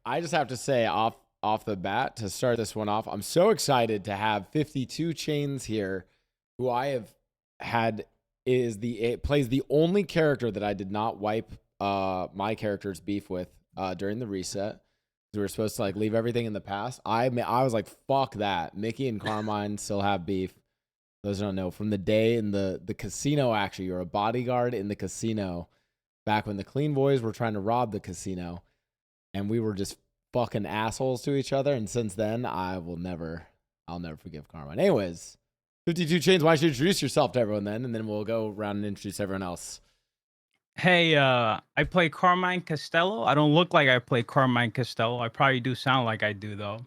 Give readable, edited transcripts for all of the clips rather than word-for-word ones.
I just have to say off the bat to start this one off, I'm so excited to have 52 Chains here, who I have had plays the only character that I did not wipe my character's beef with during the reset. We were supposed to like leave everything in the past. I was like, fuck that. Mickey and Carmine still have beef. Those who don't know, from the day in the casino, actually, you're a bodyguard in the casino back when the Clean Boys were trying to rob the casino, and we were just fucking assholes to each other. And since then, I'll never forgive Carmine. Anyways, 52 Chains, why don't you introduce yourself to everyone then, and then we'll go around and introduce everyone else. Hey, I play Carmine Costello. I don't look like I play Carmine Costello. I probably do sound like I do, though.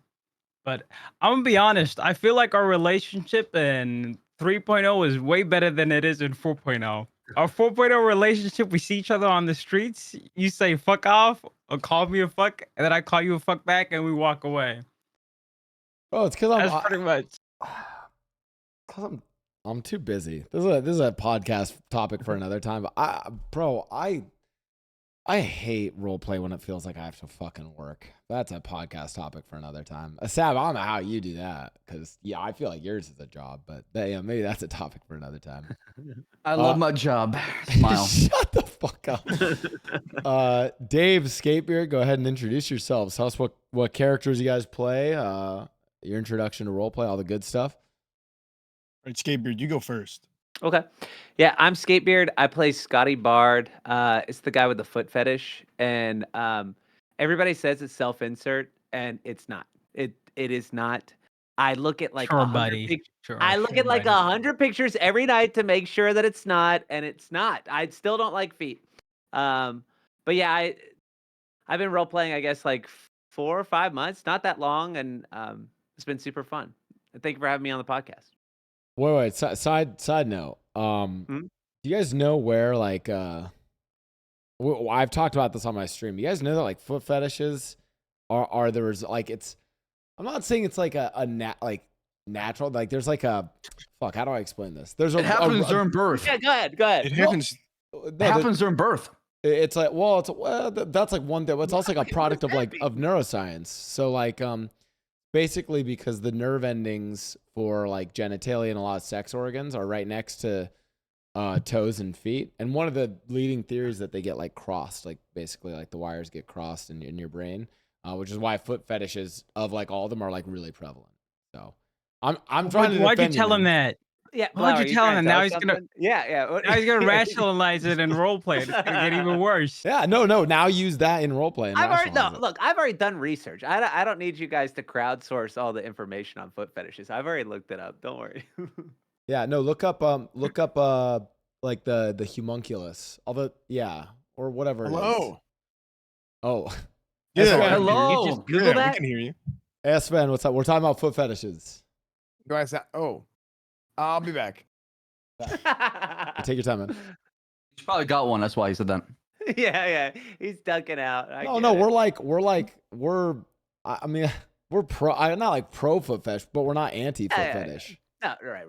But I'm going to be honest. I feel like our relationship in 3.0 is way better than it is in 4.0. Our 4.0 relationship, we see each other on the streets. You say fuck off or call me a fuck, and then I call you a fuck back, and we walk away. Oh, it's because That's pretty much. Because I'm too busy. This is a podcast topic for another time. But I hate role play when it feels like I have to fucking work. That's a podcast topic for another time. Ssaab, I don't know how you do that, because I feel like yours is a job, but maybe that's a topic for another time. I love my job. Smile. Shut the fuck up. Dave, Skatebeard, go ahead and introduce yourselves. Tell us what characters you guys play. Your introduction to role play, all the good stuff. All right, Skatebeard, you go first. Okay. Yeah, I'm Skatebeard. I play Scotty Bard. It's the guy with the foot fetish. And everybody says it's self-insert, and it's not. It is not. I look at like 100 pictures. I look at like 100 pictures every night to make sure that it's not, and it's not. I still don't like feet. But yeah, I've been role-playing, I guess, like 4 or 5 months. Not that long, and it's been super fun. And thank you for having me on the podcast. Wait. Side note. Do you guys know where like I've talked about this on my stream. You guys know that like foot fetishes are there's like I'm not saying it's like natural, like there's like a fuck. How do I explain this? It happens during birth. Yeah, go ahead. It happens. It happens during birth. It's like that's like one thing. But it's also like a product of neuroscience. So like basically, because the nerve endings for like genitalia and a lot of sex organs are right next to toes and feet, and one of the leading theories that they get like crossed, like basically like the wires get crossed in your brain, which is why foot fetishes of like all of them are like really prevalent. So I'm trying to. Why'd you tell him that? Yeah, why'd you tell him? Now he's gonna. Yeah. Now he's gonna rationalize it in roleplay. It's gonna get even worse. Yeah, no. Now use that in roleplay. I've already done research. I don't need you guys to crowdsource all the information on foot fetishes. I've already looked it up. Don't worry. Yeah, no. Look up like the homunculus. Or whatever. Hello. It is. Oh. Yeah. Hello. You just Google that? We can hear you. Esfand, what's up? We're talking about foot fetishes. Do I sound? Oh, I'll be back. Take your time, man. He's probably got one. That's why he said that. Yeah. He's ducking out. No. I mean, we're pro. I'm not like pro foot fetish, but we're not anti foot fetish. No, right.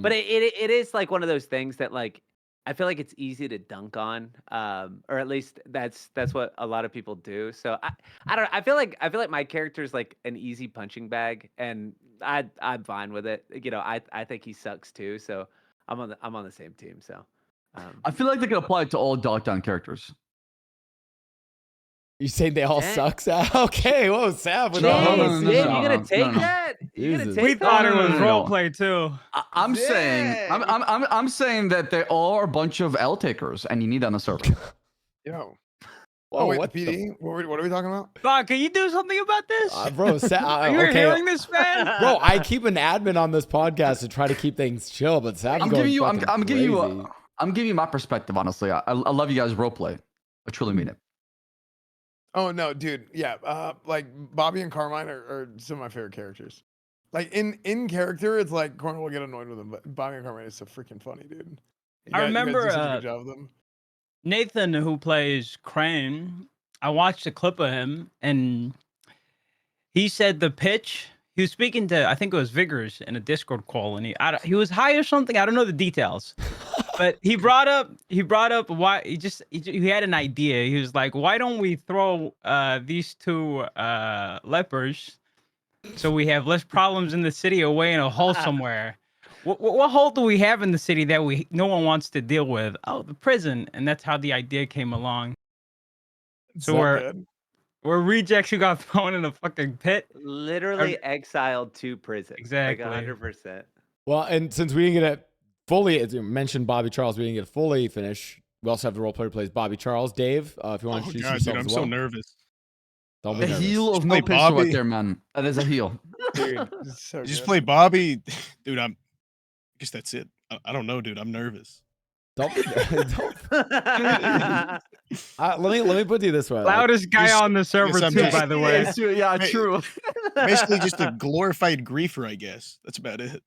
But it is like one of those things that like I feel like it's easy to dunk on, or at least that's what a lot of people do. So I don't know. I feel like my character is like an easy punching bag, and I'm fine with it. You know, I think he sucks too. So I'm on the same team. So I feel like they could apply it to all Dogtown characters. You saying they all suck, Ssaab? Okay, whoa, Ssaab. You gonna take that? We thought it was roleplay too. I'm saying that they all are a bunch of L takers, and you need that on the server. Yo. Whoa, wait, what PD? What are we talking about? Bob, can you do something about this? Bro, are you hearing this, man? Bro, I keep an admin on this podcast to try to keep things chill, but Ssaab's I'm giving you my perspective. Honestly, I love you guys roleplay. I truly mean it. Oh no, dude. Yeah, like Bobby and Carmine are some of my favorite characters. Like in character, it's like Cornwood will get annoyed with them, but Bobby and Carmine is so freaking funny, dude. I remember you guys do such a good job with them. Nathan, who plays Crane. I watched a clip of him, and he said the pitch. He was speaking to, I think it was Vigors in a Discord call, and he was high or something. I don't know the details, But he brought up why he had an idea. He was like, why don't we throw these two lepers so we have less problems in the city away in a hole somewhere. What hole do we have in the city that no one wants to deal with? Oh, the prison. And that's how the idea came along. So we're rejects who got thrown in a fucking pit. Literally exiled to prison. Exactly. Like 100%. Well, and since we didn't get it fully, as you mentioned Bobby Charles, we didn't get it fully finished. We also have the role player who plays Bobby Charles. Dave, if you want to introduce yourself dude, I'm as well. so nervous. Don't be The nervous. heel of Play NoPixel right Bobby. there, man. That is a heel. Dude, it's so Just good. play Bobby, dude. I guess that's it. I don't know, dude. I'm nervous. Don't be let me put it this way. Loudest guy just- on the server I'm too, just- by the way. Yeah, Hey, true. Basically, just a glorified griefer, I guess. That's about it.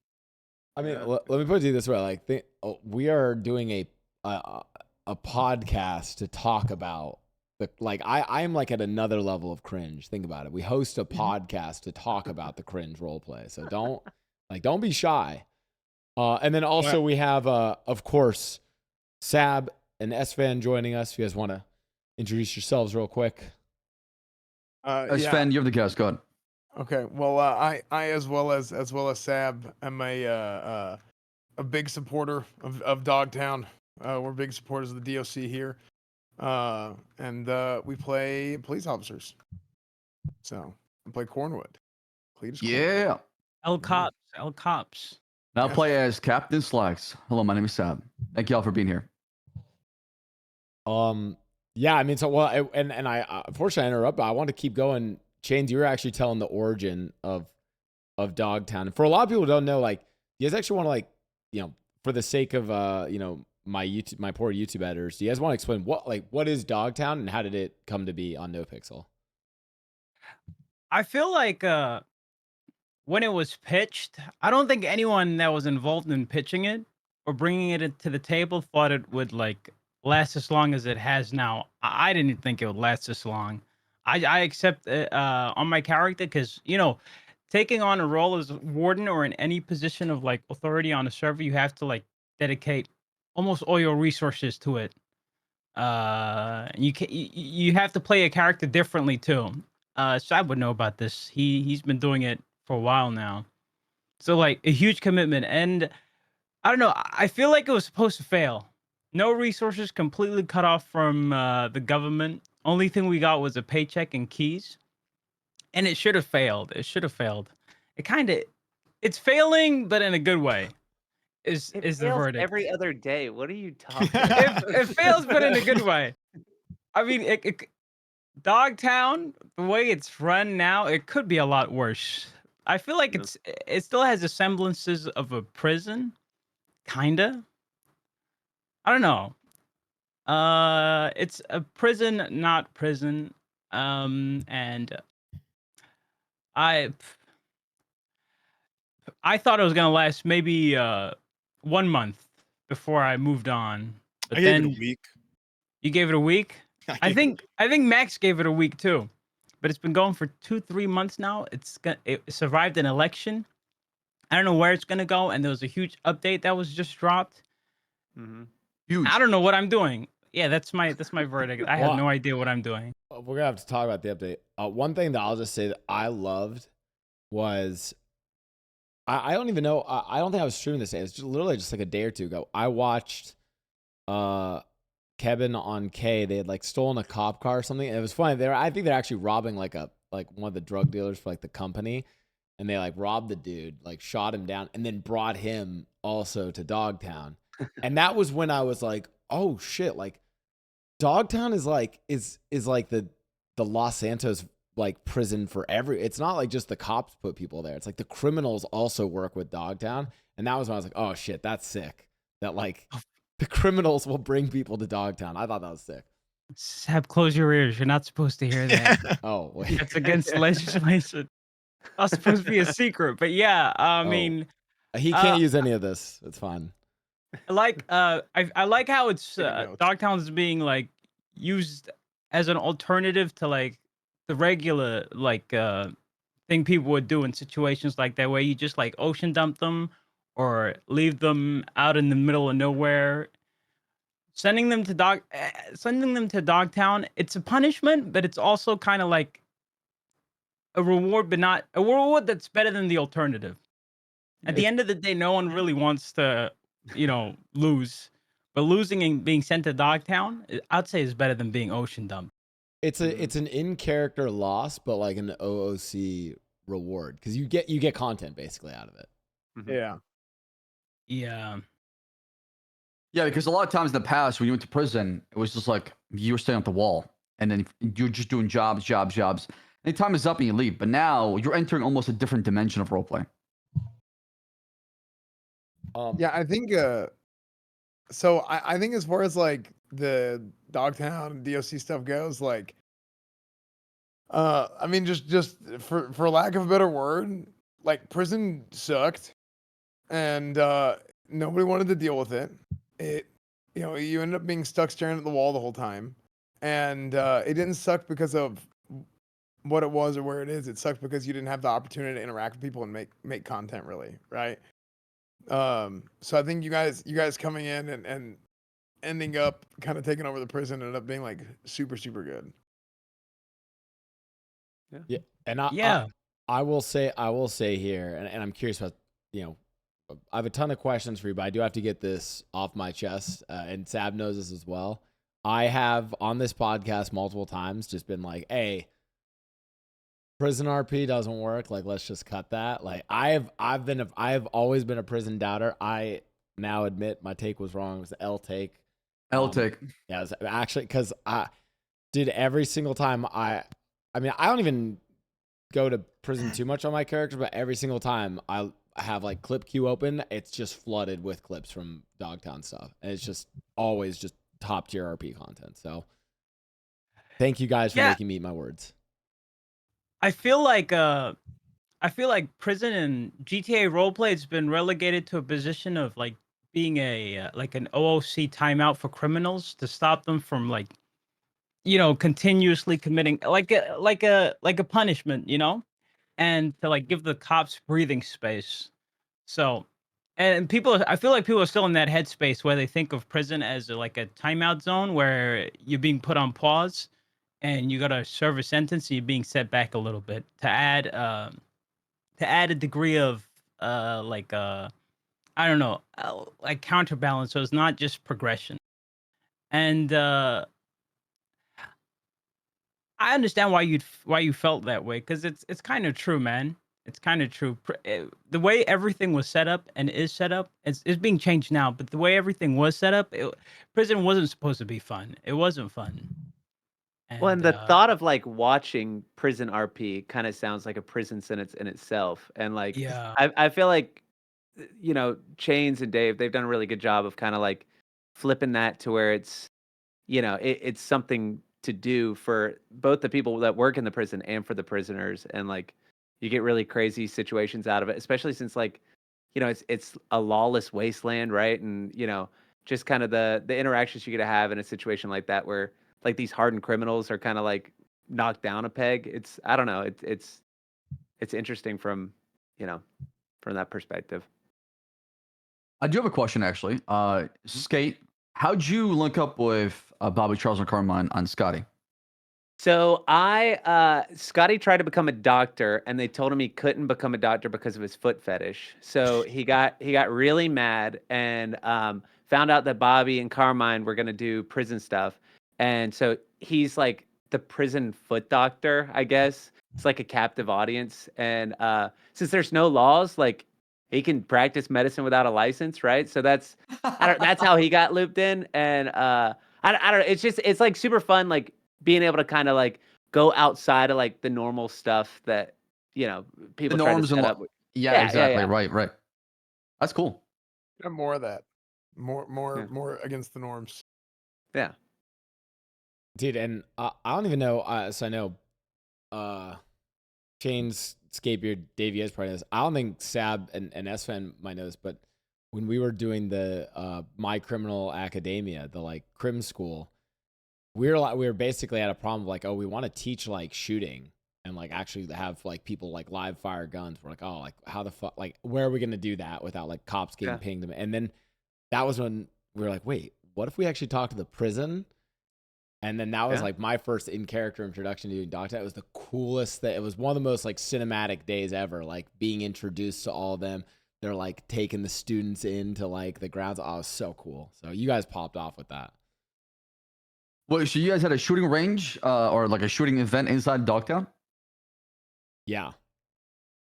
I mean, let me put it this way. Like, we are doing a podcast to talk about I'm like at another level of cringe. Think about it. We host a podcast to talk about the cringe role play. So don't be shy. And then also we have, of course, Ssaab and Esfand joining us. If you guys want to introduce yourselves real quick. Esfand, you're the guest. Go ahead. Okay. Well, I as well as Ssaab am a big supporter of Dogtown. We're big supporters of the DOC here, and we play police officers. So I play Cornwood. Cletus Cornwood. Yeah. El Cops. Now play as Captain Slacks. Hello, my name is Ssaab. Thank you all for being here. Yeah, I mean, so and I unfortunately I interrupted. I want to keep going. Chains, you were actually telling the origin of Dogtown. And for a lot of people who don't know, like, you guys actually want to, for the sake of my poor YouTube editors, do you guys want to explain what is Dogtown and how did it come to be on NoPixel? I feel like when it was pitched, I don't think anyone that was involved in pitching it or bringing it to the table thought it would last as long as it has now. I didn't think it would last this long. I accept it on my character because, taking on a role as warden or in any position of authority on a server, you have to dedicate almost all your resources to it. You have to play a character differently too. Ssaab would know about this. He's been doing it for a while now. So a huge commitment. And I don't know, I feel like it was supposed to fail. No resources, completely cut off from the government. Only thing we got was a paycheck and keys. And it should have failed. It's failing, but in a good way. Is the verdict. Every other day. What are you talking It fails, but in a good way. I mean, Dogtown, the way it's run now, it could be a lot worse. I feel like it still has the semblances of a prison, kinda. I don't know. It's a prison, not prison. And I thought it was gonna last maybe 1 month before I moved on. But I then gave it a week. you gave it a week. I gave think Max gave it a week too, but it's been going for 2-3 months now. It survived an election. I don't know where it's gonna go, and there was a huge update that was just dropped. Huge. I don't know what I'm doing. Yeah, that's my verdict. I have no idea what I'm doing. We're gonna have to talk about the update. One thing that I'll just say that I loved was I don't even know. I don't think I was streaming this day. It was literally just a day or two ago. I watched Kevin on K. They had stolen a cop car or something, and it was funny. I think they're actually robbing one of the drug dealers for the company, and they robbed the dude, shot him down, and then brought him also to Dogtown. And that was when I was like, oh shit, Dogtown is the Los Santos prison for it's not just the cops put people there. It's the criminals also work with Dogtown. And that was when I was like, oh shit, that's sick. That the criminals will bring people to Dogtown. I thought that was sick. Sab, close your ears. You're not supposed to hear that. Oh, wait. That's against legislation. Not supposed to be a secret. But yeah, I mean, He can't use any of this. It's fine. I like how it's notes. Dogtown is being used as an alternative to the regular thing people would do in situations like that, where you just ocean dump them or leave them out in the middle of nowhere. Sending them to Dogtown, it's a punishment, but it's also kind of like a reward, but not a reward that's better than the alternative. At the end of the day, no one really wants to, lose. But losing and being sent to Dogtown, I'd say is better than being ocean dumped. It's an in-character loss, but like an OOC reward because you get content basically out of it. Yeah. Yeah. Yeah, because a lot of times in the past when you went to prison, it was just like you were staying at the wall, and then you're just doing jobs. And time is up and you leave. But now you're entering almost a different dimension of roleplay. Yeah, I think. So I think as far as like the Dogtown and DOC stuff goes, like, I mean, just for lack of a better word, like prison sucked, and nobody wanted to deal with it. You ended up being stuck staring at the wall the whole time, and it didn't suck because of what it was or where it is. It sucked because you didn't have the opportunity to interact with people and make content, really, right? So I think you guys coming in and ending up kind of taking over the prison ended up being like super good. Yeah, and I will say here, and I'm curious about, I have a ton of questions for you, but I do have to get this off my chest, and Ssaab knows this as well. I have on this podcast multiple times just been like, hey, prison RP doesn't work. Like, let's just cut that. Like, I've always been a prison doubter. I now admit my take was wrong. It was the L take. Take. Yeah, it was actually because I did every single time. I mean, I don't even go to prison too much on my character, but every single time I have like clip queue open, it's just flooded with clips from Dogtown stuff, and it's just always just top tier RP content. So, thank you guys for making me eat my words. I feel like prison and GTA roleplay has been relegated to a position of like being a like an OOC timeout for criminals to stop them from like, continuously committing like a punishment, and to like give the cops breathing space. So, and I feel like people are still in that headspace where they think of prison as like a timeout zone where you're being put on pause and you got to serve a sentence and you're being set back a little bit to add a degree of I don't know, like counterbalance, so it's not just progression. And I understand why you felt that way, because it's kind of true, man. It's kind of true. The way everything was set up and is set up, it's being changed now. But the way everything was set up, prison wasn't supposed to be fun. It wasn't fun. Well, and the thought of like watching prison RP kind of sounds like a prison sentence in itself. And like, Yeah. I feel like, Chains and Dave, they've done a really good job of kind of like flipping that to where it's, it's something to do for both the people that work in the prison and for the prisoners. And like, you get really crazy situations out of it, especially since like, it's a lawless wasteland, right? And, just kind of the interactions you're going to have in a situation like that where like these hardened criminals are kind of like knocked down a peg. I don't know. It's interesting from that perspective. I do have a question actually. Skate, how'd you link up with Bobby, Charles, and Carmine on Scotty? So Scotty tried to become a doctor, and they told him he couldn't become a doctor because of his foot fetish. So he got really mad and found out that Bobby and Carmine were going to do prison stuff. And so he's like the prison foot doctor, I guess. It's like a captive audience. And since there's no laws, like he can practice medicine without a license, right? So that's how he got looped in. And I don't know. It's like super fun, like being able to kind of like go outside of like the normal stuff that people The try to norms set and up. yeah, exactly. Yeah. Right. That's cool. Yeah, more of that. More against the norms. Yeah. Dude, and I don't even know. So I know Chains, Skatebeard, Davey has probably knows. I don't think Ssaab and Esfand might know this, but when we were doing the My Criminal Academia, the like crim school, we were basically at a problem of like, oh, we want to teach like shooting and and like actually have like people like live fire guns. We're like, oh, like how the fuck, like where are we gonna do that without like cops getting pinged? And then that was when we were like, wait, what if we actually talk to the prison? And then that was like my first in character introduction to Dogtown. It was the coolest thing. It was one of the most like cinematic days ever. Like being introduced to all of them. They're like taking the students into like the grounds. Oh, it was so cool. So you guys popped off with that. Wait, so you guys had a shooting range or like a shooting event inside Dogtown? Yeah.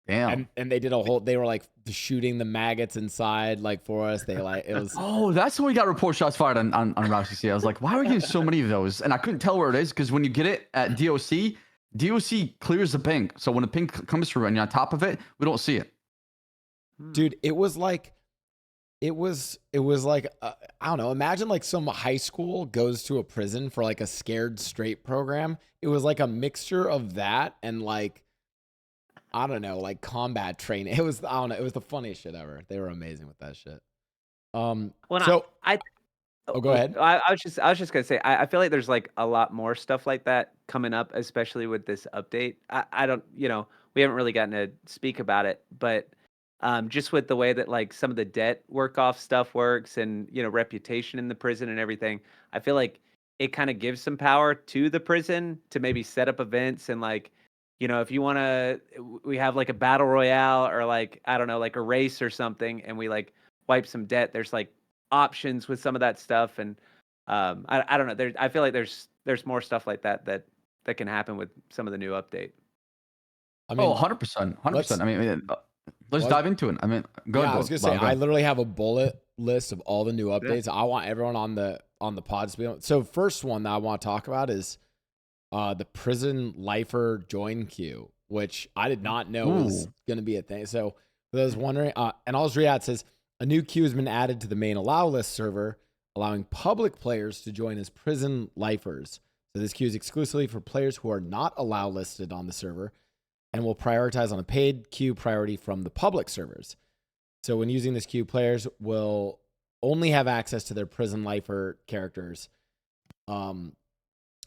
Damn. And they did a whole, they were like shooting the maggots inside like for us. They like, it was. Oh, that's when we got report shots fired on Route 60. I was like, why are we getting so many of those? And I couldn't tell where it is because when you get it at DOC clears the ping. So when the ping comes through and you're on top of it, we don't see it. Dude, it was like, it was like, I don't know, imagine like some high school goes to a prison for like a scared straight program. It was like a mixture of that and like, I don't know, like combat training. It was, I don't know, it was the funniest shit ever. They were amazing with that shit. Well, So go go ahead. I was just gonna say, I feel like there's like a lot more stuff like that coming up, especially with this update. I don't, we haven't really gotten to speak about it, but just with the way that like some of the debt work off stuff works and reputation in the prison and everything, I feel like it kind of gives some power to the prison to maybe set up events and like, if you want to, we have like a battle royale or like, I don't know, like a race or something, and we like wipe some debt. There's like options with some of that stuff, and I don't know. I feel like there's more stuff like that can happen with some of the new update. I mean, 100%. 100%. I mean, let's dive into it. I mean, go ahead. I was gonna say, I literally have a bullet list of all the new updates. I want everyone on the pod to be on. So first one that I want to talk about is the prison lifer join queue, which I did not know was going to be a thing. So for those wondering, and I'll just read out, it says, a new queue has been added to the main allow list server, allowing public players to join as prison lifers. So this queue is exclusively for players who are not allow listed on the server and will prioritize on a paid queue priority from the public servers. So when using this queue, players will only have access to their prison lifer characters.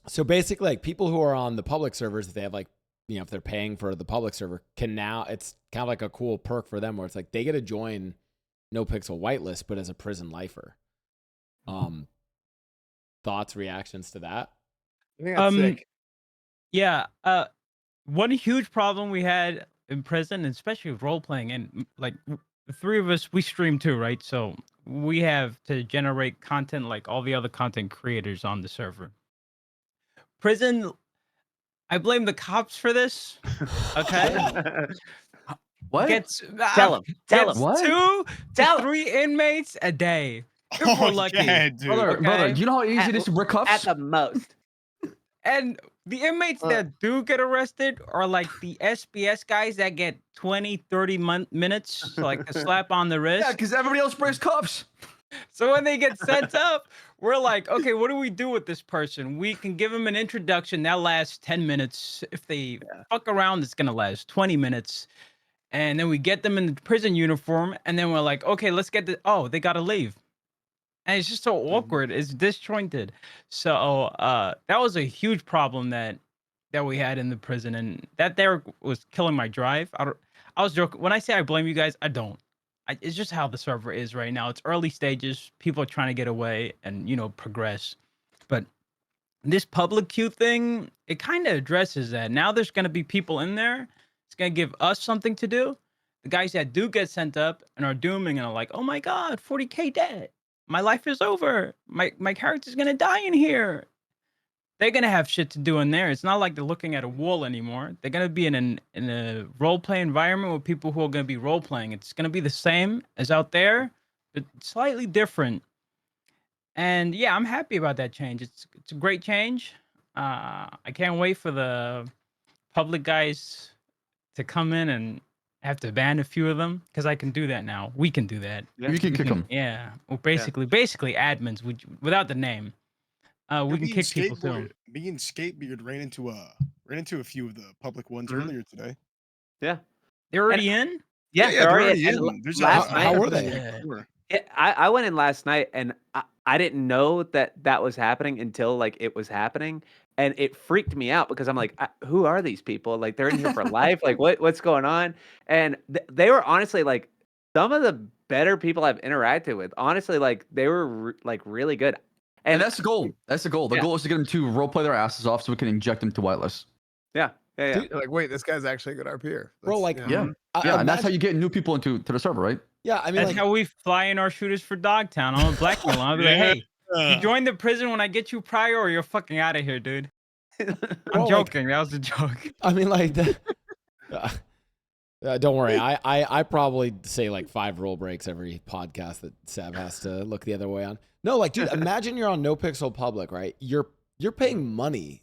So basically, like people who are on the public servers, if they have like, if they're paying for the public server, can now, it's kind of like a cool perk for them where it's like they get to join NoPixel whitelist, but as a prison lifer. Thoughts, reactions to that? I think that's sick. Yeah. One huge problem we had in prison, especially with role playing, and like the three of us, we stream too, right? So we have to generate content like all the other content creators on the server. Prison, I blame the cops for this. Okay. What? Tell them. What? 2 to 3 inmates a day. If we're lucky. Yeah, dude. Brother, do you know how easy it is to break cuffs? At the most. And the inmates that do get arrested are like the SBS guys that get 20, 30 minutes, like a slap on the wrist. Yeah, because everybody else breaks cuffs. So when they get sent up, we're like, okay, what do we do with this person? We can give them an introduction. That lasts 10 minutes. If they fuck around, it's going to last 20 minutes. And then we get them in the prison uniform. And then we're like, okay, let's get they got to leave. And it's just so awkward. It's disjointed. So that was a huge problem that we had in the prison. And that there was killing my drive. I was joking. When I say I blame you guys, I don't. It's just how the server is right now. It's early stages. People are trying to get away and, progress. But this public queue thing, it kind of addresses that. Now there's going to be people in there. It's going to give us something to do. The guys that do get sent up and are dooming and are like, oh my God, 40K dead. My life is over. My character's going to die in here. They're going to have shit to do in there. It's not like they're looking at a wall anymore. They're going to be in a role-play environment with people who are going to be role-playing. It's going to be the same as out there, but slightly different. And yeah, I'm happy about that change. It's a great change. I can't wait for the public guys to come in and have to ban a few of them because I can do that now. We can do that. You can kick them. Yeah. Well, basically admins without the name. We can kick people too. Me and Skatebeard ran into a few of the public ones earlier today. Yeah. They're already in? Yeah, they're already in. How were they? Yeah, I went in last night and I didn't know that was happening until like it was happening. and it freaked me out because I'm like, who are these people? Like they're in here for life. Like what's going on? And they were honestly like some of the better people I've interacted with. Honestly, like they were like really good. And that's the goal. That's the goal. The Yeah. goal is to get them to roleplay their asses off so we can inject them to whitelist. Yeah. Dude, Like, wait, this guy's actually a good RPer. Bro, like, Yeah. And that's how you get new people into the server, right? Yeah, I mean, That's like, how we fly in our shooters for Dogtown. I'm a blackmail. I'll be like, hey, you join the prison when I get you prior, or you're fucking out of here, dude. I'm Bro, like, joking. That was a joke. I mean, like, don't worry. I probably say like 5 rule breaks every podcast that Ssaab has to look the other way on. No, like, dude, imagine you're on NoPixel Public, right? You're paying money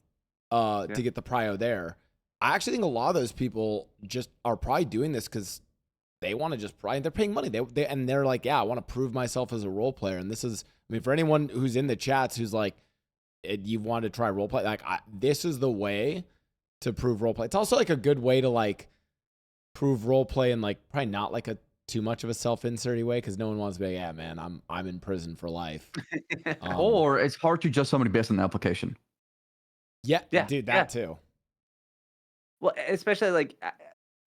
to get the prio there. I actually think a lot of those people just are probably doing this because they want to just pry. They're paying money. And they're like, yeah, I want to prove myself as a role player. And this is, I mean, for anyone who's in the chats who's like, you want to try role play, like this is the way to prove role play. It's also like a good way to like prove role play in like probably not like a too much of a self-inserty way because no one wants to be like, yeah, man, I'm in prison for life. Or it's hard to judge somebody based on the application. Yeah, dude, that too. Well, especially like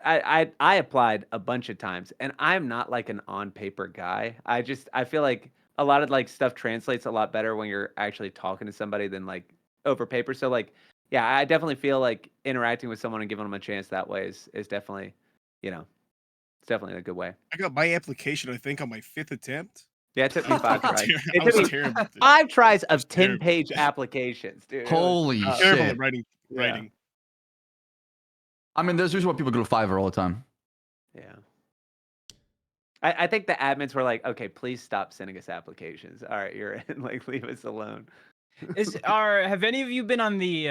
I applied a bunch of times, and I'm not like an on paper guy. I feel like a lot of like stuff translates a lot better when you're actually talking to somebody than like over paper. So like, yeah, I definitely feel like interacting with someone and giving them a chance that way is definitely, you know, it's definitely a good way. I got my application, I think, on my 5th attempt. Yeah, it took me 5 tries. I It was took me terrible. Dude. 5 tries of terrible. 10-page applications, dude. Holy Terrible shit. at writing. I mean, there's usually why people go to Fiverr all the time. Yeah. I think the admins were like, okay, please stop sending us applications. All right, you're in. Like, leave us alone. Have any of you been on the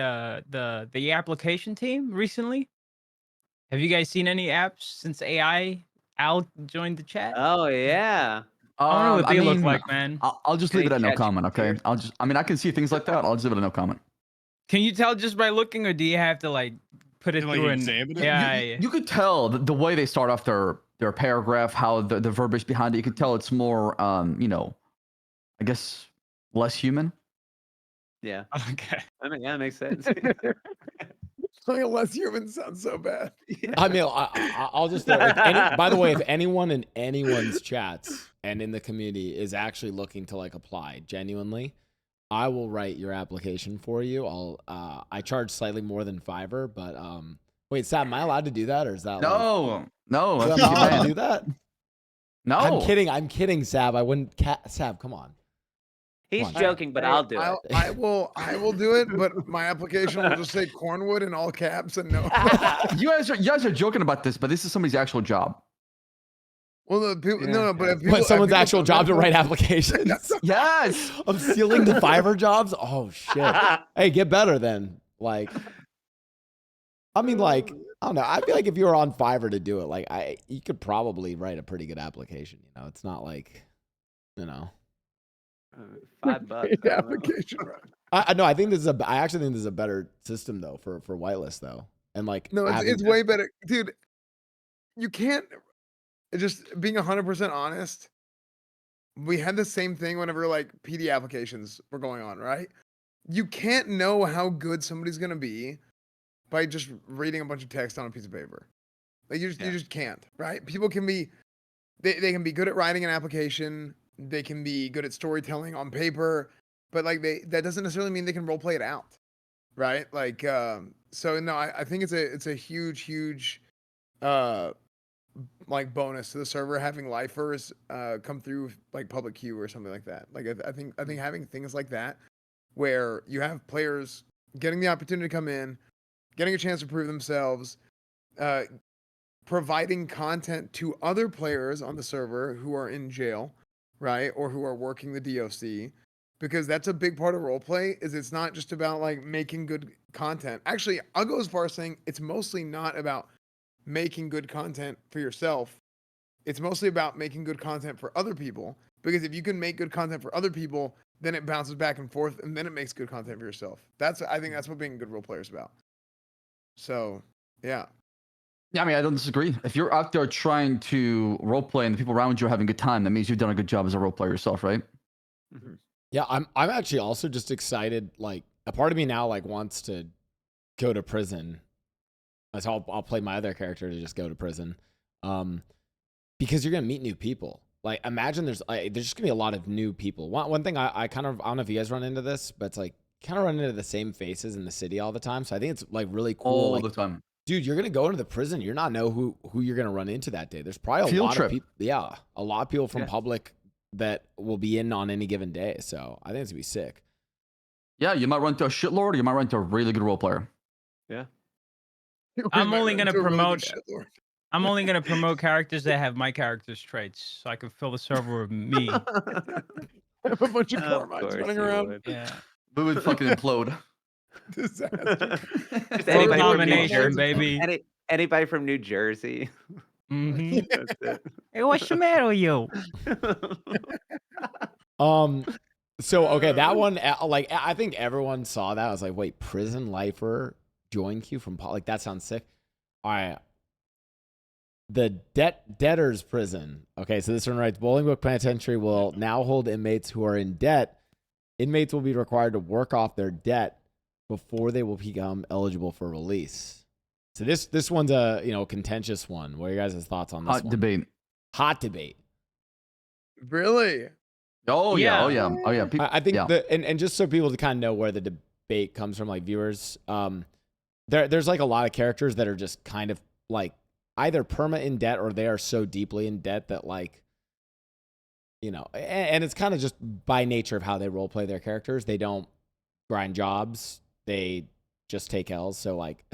application team recently? Have you guys seen any apps since Al joined the chat? Oh yeah. I don't know what they look mean, like, man. I'll just leave it at no Catch comment, okay? here. I mean, I can see things like that. I'll just leave it at no comment. Can you tell just by looking, or do you have to like put it Like, through and examine it? yeah? You could tell the way they start off their paragraph, how the verbiage behind it. You could tell it's more, you know, I guess less human. Yeah. Okay. I mean, yeah, it makes sense. Like, less human sounds so bad. I mean, I'll just throw, by the way, if anyone in anyone's chats and in the community is actually looking to like apply genuinely, I will write your application for you. I charge slightly more than Fiverr, but wait, Ssaab, am I allowed to do that, or is that No, no, like, that's am I allowed to bad. do that? No. I'm kidding, Ssaab. I wouldn't. Ssaab, come on. He's Come on. joking, but I'll do it. I will do it, but my application will just say Cornwood in all caps and no. You guys are joking about this, but this is somebody's actual job. Well, the people, Yeah. no, but if people, But someone's if people actual don't job to know- write applications. Yes. I'm stealing the Fiverr jobs. Oh shit. Hey, get better then. Like, I mean, like, I don't know. I feel like if you were on Fiverr to do it, like, you could probably write a pretty good application. You know, it's not like, you know. $5. I don't know. application. Right. I know. I actually think this is a better system though for whitelist though, and like, No, having- it's way better, dude. You can't. Just being 100% honest. We had the same thing whenever like PD applications were going on, right? You can't know how good somebody's gonna be by just reading a bunch of text on a piece of paper. Like you just can't, right? People can be, they can be good at writing an application. They can be good at storytelling on paper, but like that doesn't necessarily mean they can role play it out, right? Like, so no, I think it's a huge, like bonus to the server having lifers come through like public queue or something like that. Like I think having things like that where you have players getting the opportunity to come in, getting a chance to prove themselves, providing content to other players on the server who are in jail, right, or who are working the DOC, because that's a big part of roleplay. Is it's not just about like making good content. Actually, I'll go as far as saying it's mostly not about making good content for yourself. It's mostly about making good content for other people, because if you can make good content for other people, then it bounces back and forth, and then it makes good content for yourself. I think that's what being a good role player is about. So, yeah. Yeah, I mean, I don't disagree. If you're out there trying to roleplay and the people around you are having a good time, that means you've done a good job as a role player yourself, right? Mhm. Yeah, I'm actually also just excited. Like, a part of me now like wants to go to prison. So I'll play my other character to just go to prison, because you're gonna meet new people. Like imagine there's just gonna be a lot of new people. One thing I kind of, I don't know if you guys run into this, but it's like kind of run into the same faces in the city all the time. So I think it's like really cool. All like, the time. dude, you're gonna go into the prison. You're not know who you're gonna run into that day. There's probably a lot of people. Yeah, a lot of people from public that will be in on any given day. So I think it's gonna be sick. Yeah, you might run into a shitlord, or you might run into a really good role player. Yeah. I'm only gonna promote. I'm only gonna promote characters that have my character's traits, so I can fill the server with me. Have a bunch of Carmines running around. Yeah. We would fucking implode. Disaster. Just Full anybody from New combination, Jersey. baby. Anybody from New Jersey. Mm-hmm. That's it. Hey, what's the matter with you? So okay, that one, like I think everyone saw that. I was like, wait, prison lifer join queue from like that sounds sick. All right. The debtor's prison. Okay, so this one writes, Bolingbroke Penitentiary will now hold inmates who are in debt. Inmates will be required to work off their debt before they will become eligible for release. So this one's a contentious one. What are your guys' thoughts on this Hot one? debate. Hot debate. Really? Oh yeah. I think and just so people to kind of know where the debate comes from, like viewers, there's like a lot of characters that are just kind of like either perma in debt or they are so deeply in debt that like, and it's kind of just by nature of how they role play their characters. They don't grind jobs. They just take L's. So like,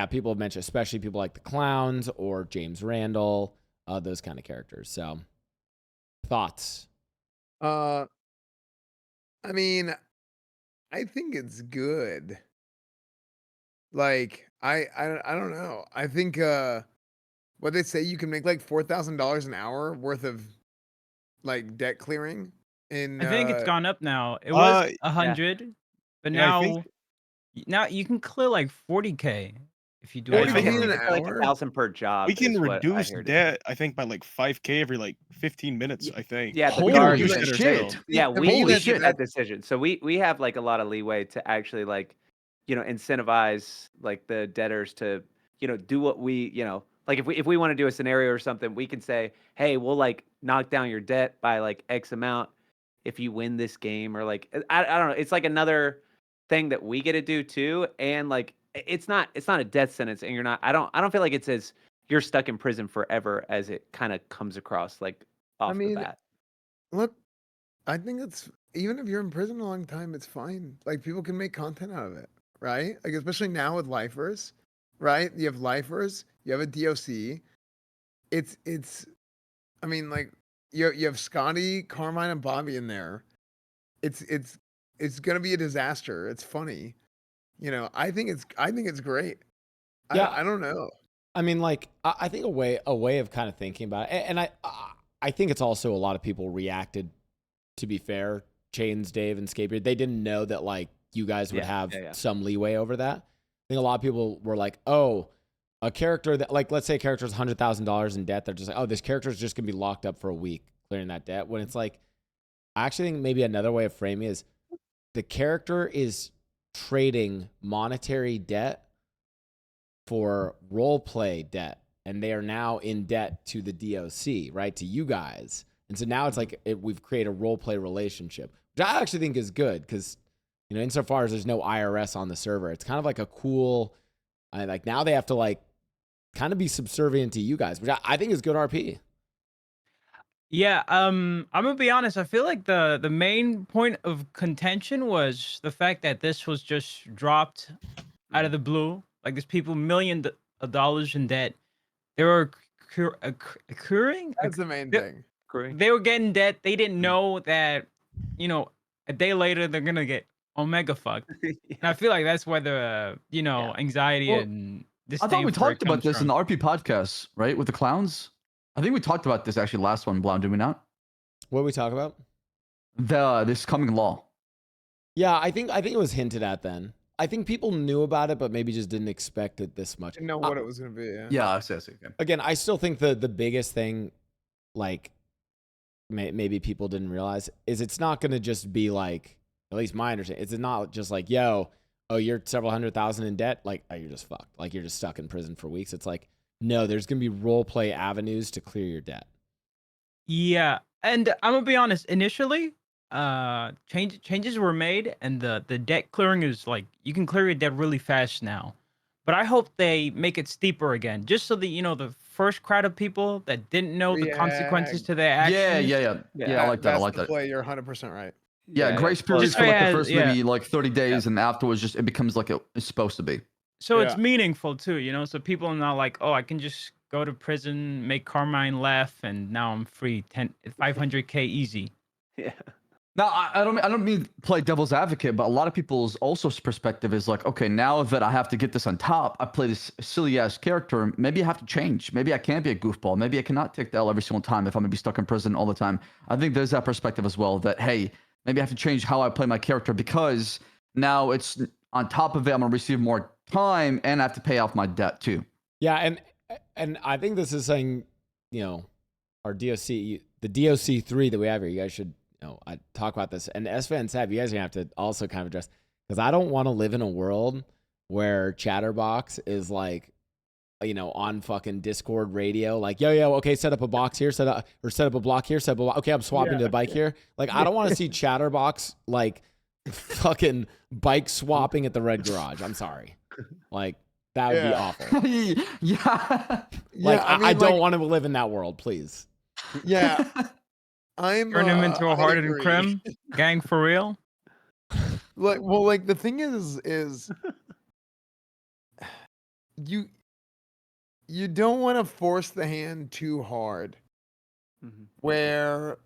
people have mentioned, especially people like the clowns or James Randall, those kind of characters. So thoughts? I mean, I think it's good. Like, I don't know. I think what they say, you can make like $4,000 an hour worth of like debt clearing. In I think it's gone up now. It was 100, but Yeah, I think- now you can clear like 40K if you do Yeah, it. I think hourly. an It's like hour? 1,000 per job. We can is what I reduce heard. debt, I think, by like 5K every like 15 minutes, I think. Yeah, the Holy guards. shit. Yeah, Holy we shit. should that decision. So we have like a lot of leeway to actually like, incentivize like the debtors to, do what we, like if we want to do a scenario or something, we can say, hey, we'll like knock down your debt by like X amount if you win this game, or like I don't know. It's like another thing that we get to do too, and like it's not a death sentence, and you're not. I don't feel like it's as you're stuck in prison forever as it kind of comes across like off the bat. Look, I think it's, even if you're in prison a long time, it's fine. Like people can make content out of it, right? Like especially now with lifers, right? You have lifers, you have a DOC. It's I mean, like you have Scotty, Carmine, and Bobby in there. It's gonna be a disaster. It's funny. I think it's great. Yeah. I don't know. I mean, like, I think a way of kind of thinking about it, and I think it's also a lot of people reacted, to be fair, Chains, Dave, and Skatebeard, they didn't know that, like, you guys would have some leeway over that. I think a lot of people were like, oh, a character that, like, let's say a character's $100,000 in debt, they're just like, oh, this character's just going to be locked up for a week clearing that debt, when it's like, I actually think maybe another way of framing it is the character is trading monetary debt for role play debt, and they are now in debt to the DOC, right, to you guys. And so now it's like we've created a role play relationship, which I actually think is good because, insofar as there's no IRS on the server, it's kind of like a cool, like now they have to like kind of be subservient to you guys, which I think is good RP. Yeah, I'm gonna be honest. I feel like the main point of contention was the fact that this was just dropped out of the blue. Like there's people $1 million in debt. They were accruing. That's the main thing. They were getting debt. They didn't know that, a day later they're gonna get omega fucked. And I feel like that's where the anxiety and this. I thought we talked about this in the RP podcast, right, with the clowns. I think we talked about this actually last one, Blau, did we not? What did we talk about? This coming law. Yeah, I think it was hinted at then. I think people knew about it, but maybe just didn't expect it this much. Didn't know what it was going to be. Yeah, I see. Okay. Again, I still think the biggest thing, like maybe people didn't realize, is it's not going to just be like At least my understanding. It's not just like, yo, oh, you're several $100,000 in debt. Like, oh, you're just fucked. Like, you're just stuck in prison for weeks. It's like, no, there's going to be role play avenues to clear your debt. Yeah, and I'm gonna be honest. Initially, changes were made, and the debt clearing is like you can clear your debt really fast now. But I hope they make it steeper again, just so that the first crowd of people that didn't know the consequences to their actions. Yeah. I like that. I That's like the that. play. You're 100% right. Yeah, grace Well, periods Just for so it like the has- first maybe like 30 days, and afterwards just it becomes like it's supposed to be. So it's Yeah. meaningful too, so people are not like, oh, I can just go to prison, make Carmine laugh, and now I'm free. 500K easy. Yeah. Now, I don't mean play devil's advocate, but a lot of people's also perspective is like, okay, now that I have to get this on top, I play this silly ass character. Maybe I have to change. Maybe I can't be a goofball. Maybe I cannot take the L every single time if I'm gonna be stuck in prison all the time. I think there's that perspective as well. That hey, maybe I have to change how I play my character because now it's on top of it. I'm gonna receive more time and I have to pay off my debt too. Yeah, and I think this is something, our DOC, the DOC 3 that we have here, you guys should, I talk about this. And Esfand and Ssaab, you guys are going to have to also kind of address, because I don't want to live in a world where Chatterbox is like, on fucking Discord radio, like, yo, okay, set up a box here, set up a block here, okay, I'm swapping to the bike here. Like, I don't want to see Chatterbox, like, fucking bike swapping at the Red Garage. I'm sorry. Like, that would be awful. Yeah. Like, I mean, I don't like- want to live in that world, please. Yeah. I'm Turn him into a I hardened agree. crim gang for real. Like the thing is you don't want to force the hand too hard Mhm. where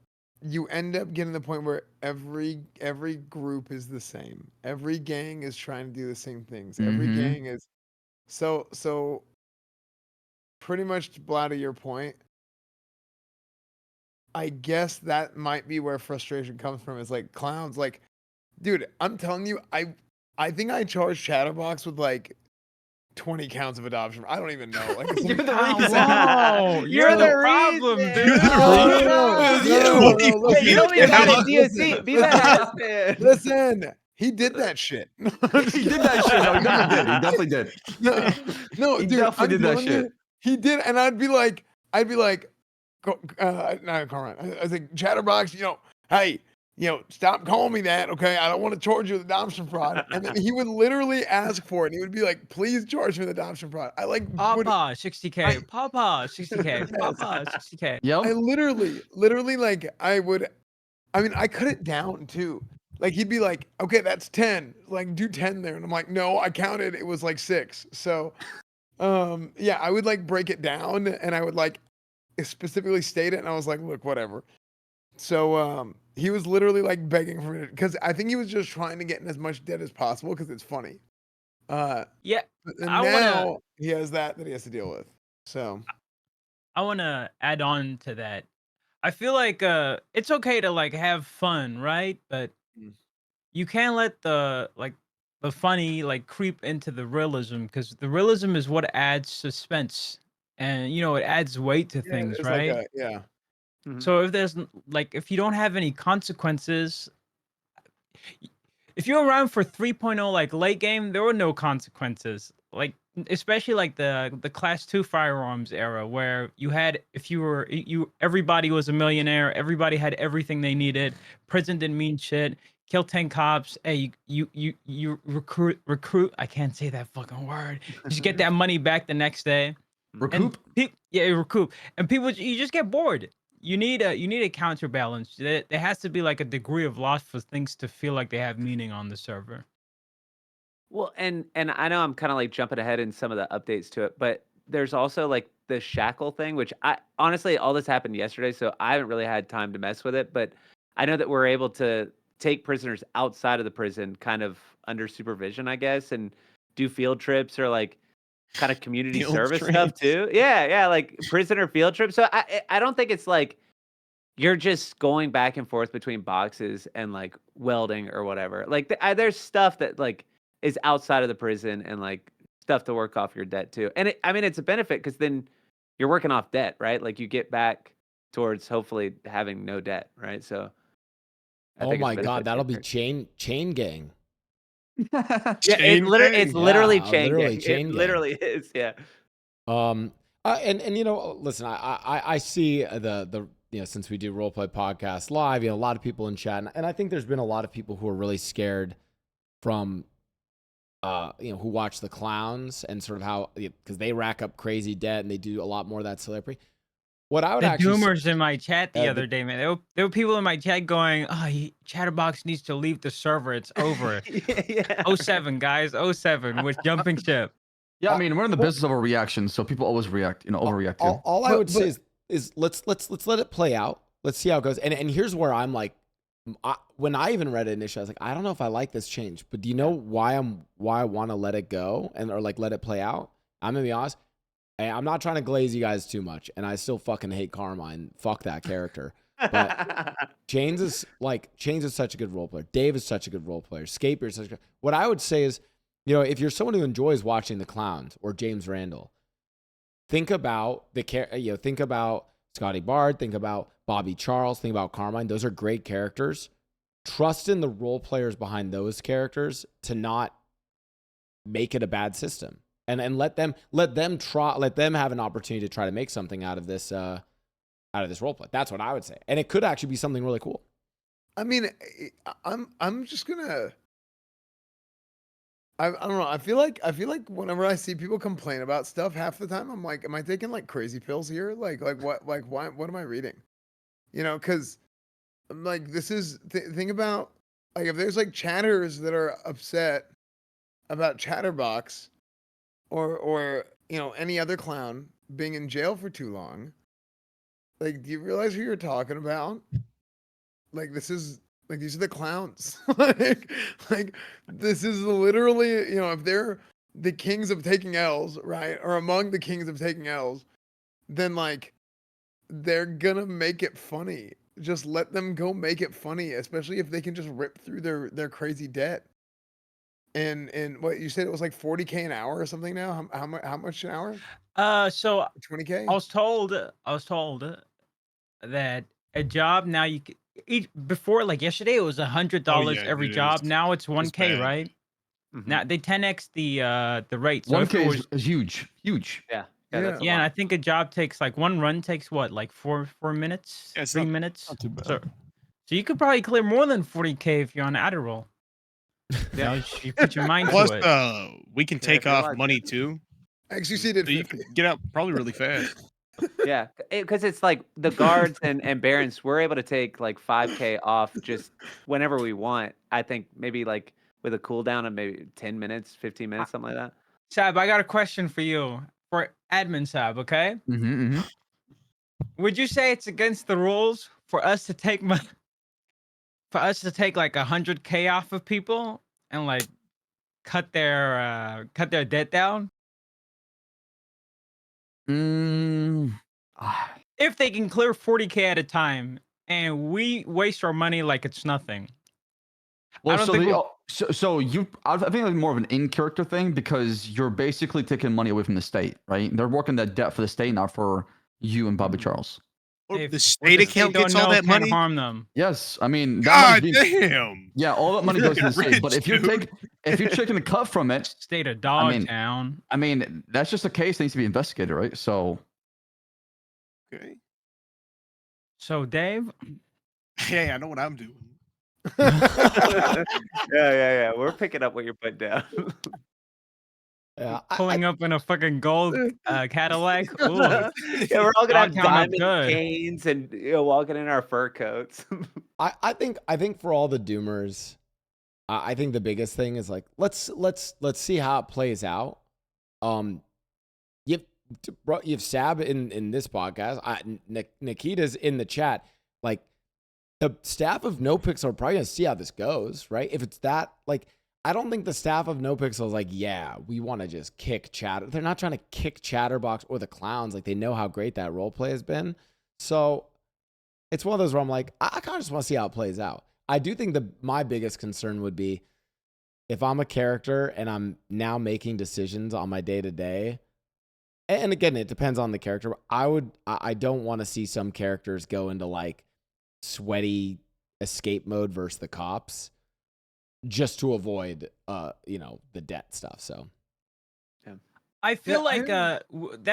you end up getting to the point where every group is the same. Every gang is trying to do the same things. Every Mhm. gang is so pretty much to Blau, to your point, I guess that might be where frustration comes from. Is like clowns, like, dude, I'm telling you, I think I charged Chatterbox with like 20 counts of adoption. I don't even know. Like, it's You're some- the reason. Whoa, you're the problem, reason. dude. You're the No, What Hey, you don't even have a DOC. Be that man. Listen, he did that shit. He did that shit. No, he definitely did. No, He dude, definitely I'm did that telling you, shit. he did, and I'd be like, not Carmine. I was like, Chatterbox, hey, stop calling me that, okay? I don't want to charge you with adoption fraud. And then he would literally ask for it. And he would be like, please charge me with adoption fraud. I like would, Papa, 60K. Papa, 60K. Yes. Papa, 60K. I Yep. literally like I cut it down too. Like he'd be like, okay, that's 10. Like do 10 there. And I'm like, no, I counted, it was like 6. So yeah, I would like break it down and I would like specifically state it, and I was like, look, whatever. So he was literally like begging for it because I think he was just trying to get in as much debt as possible because it's funny. Yeah, But and I now wanna- he has that he has to deal with. So I want to add on to that. I feel like it's okay to like have fun, right? But Mm. you can't let the funny like creep into the realism, because the realism is what adds suspense, and it adds weight to yeah, things, there's right? like yeah. Mhm. So if there's if you don't have any consequences, if you're around for 3.0 like late game, there were no consequences. Like especially like the class 2 firearms era, where you had, if you were everybody was a millionaire, everybody had everything they needed, prison didn't mean shit, kill 10 cops, hey, you recruit, I can't say that fucking word, you just get that money back the next day. Recoup. Yeah, recoup. And people, you just get bored. You need a counterbalance. There has to be like a degree of loss for things to feel like they have meaning on the server. Well, and I know I'm kind of like jumping ahead in some of the updates to it, but there's also like the shackle thing, which I honestly, all this happened yesterday, so I haven't really had time to mess with it. But I know that we're able to take prisoners outside of the prison, kind of under supervision, I guess, and do field trips or like kind of community Field service stuff trips. too. Yeah, like prisoner field trips. So I don't think it's like you're just going back and forth between boxes and like welding or whatever. Like there's stuff that like is outside of the prison and like stuff to work off your debt too. And I mean, it's a benefit because then you're working off debt, right? Like you get back towards hopefully having no debt, right? So Oh think it's my a god, that'll be benefit chain gang. yeah, Chain it's gang? literally Yeah, chain literally gang. chain It gang. literally is. Yeah. And you know, listen, I see the you know, since we do Roleplay Podcast live, you know, a lot of people in chat, and I think there's been a lot of people who are really scared from you know, who watch the clowns and sort of how, because they rack up crazy debt and they do a lot more of that celebrity. What I would The actually say, doomers in my chat the the- other day, man. There were people in my chat going, Chatterbox needs to leave the server. It's over. yeah. 07, guys. 07 with jumping ship. Yeah, I mean, we're in the business of a reaction, so people always react, overreact too. all I would say is let's let it play out. Let's see how it goes. And here's where I'm like, when I even read it initially, I was like, I don't know if I like this change, but do you know why I want to let it go or like let it play out? I'm gonna be honest. I'm not trying to glaze you guys too much, and I still fucking hate Carmine. Fuck that character. But Chains is such a good role player. Dave is such a good role player. Skatebeard is such a good. What I would say is, you know, if you're someone who enjoys watching the clowns or James Randall, think about think about Scotty Bard, think about Bobby Charles, think about Carmine. Those are great characters. Trust in the role players behind those characters to not make it a bad system. And let them have an opportunity to try to make something out of this roleplay. That's what I would say. And it could actually be something really cool. I mean, I'm just gonna. I don't know. I feel like whenever I see people complain about stuff, half the time I'm like, am I taking like crazy pills here? Like what am I reading? You know, because I'm like, this is think about like if there's like chatters that are upset about Chatterbox or you know any other clown being in jail for too long. Like, do you realize who you're talking about? Like, this is like these are the clowns. like this is literally, you know, if they're the kings of taking L's, right, or among the kings of taking L's, then like they're gonna make it funny. Just let them go make it funny, especially if they can just rip through their crazy debt. And what you said, it was like 40K an hour or something now. How much an hour? So 20K. I was told that a job now you can before, like yesterday it was $100 yeah, every it job. is. Now it's 1K, bad. right? Mhm. Now they 10x the rate. So if it 1K was, is huge. Yeah. Yeah. That's a yeah, and lot. I think a job takes like one run takes what, like four minutes, Yeah, it's 3 not- minutes. Not too bad. So you could probably clear more than 40K if you're on Adderall. You know, you put your mind Plus, to it. we can Yeah, take if you're off allowed money to. too, XQC did so you 50. can get out probably really fast. Yeah, because it's like the guards and barons, we're able to take like 5K off just whenever we want. I think maybe like with a cooldown of maybe 10 minutes, 15 minutes, something like that. Sab, I got a question for you. For admin Sab, okay? Mm-hmm. Would you say it's against the rules for us to take like 100K off of people and like cut their debt down if they can clear 40K at a time and we waste our money like it's nothing? Well, don't so think the, we'll- I think it's more of an in-character thing because you're basically taking money away from the state, right? They're working that debt for the state, not for you and Bobby Charles. Or If the what state account don't gets all know that can't money. harm them. Yes, I mean that God money's being, damn. yeah, all that money You're goes to the fucking state. But rich, dude. if you're taking a cut from it, State of I mean- Dogtown. I mean that's just a case that needs to be investigated, right? So Okay. So Dave, Hey, I know what I'm doing. Yeah. We're picking up what you're putting down. Yeah, pulling up in a fucking gold Cadillac. Ooh. Yeah, we're all gonna have Dogtown up diamond good. canes and walking in our fur coats. I think for all the doomers, I think the biggest thing is like let's see how it plays out. You've Ssaab in this podcast. Nikita's in the chat. Like the staff of NoPixel are probably gonna see how this goes, right? If it's that, like, I don't think the staff of NoPixel is like, yeah, we want to just kick Chatter. They're not trying to kick Chatterbox or the clowns. Like, they know how great that role play has been. So it's one of those where I'm like, I kind of just want to see how it plays out. I do think my biggest concern would be if I'm a character and I'm now making decisions on my day to day. And again, it depends on the character. I don't want to see some characters go into like sweaty escape mode versus the cops, just to avoid the debt stuff. So I feel I like don't-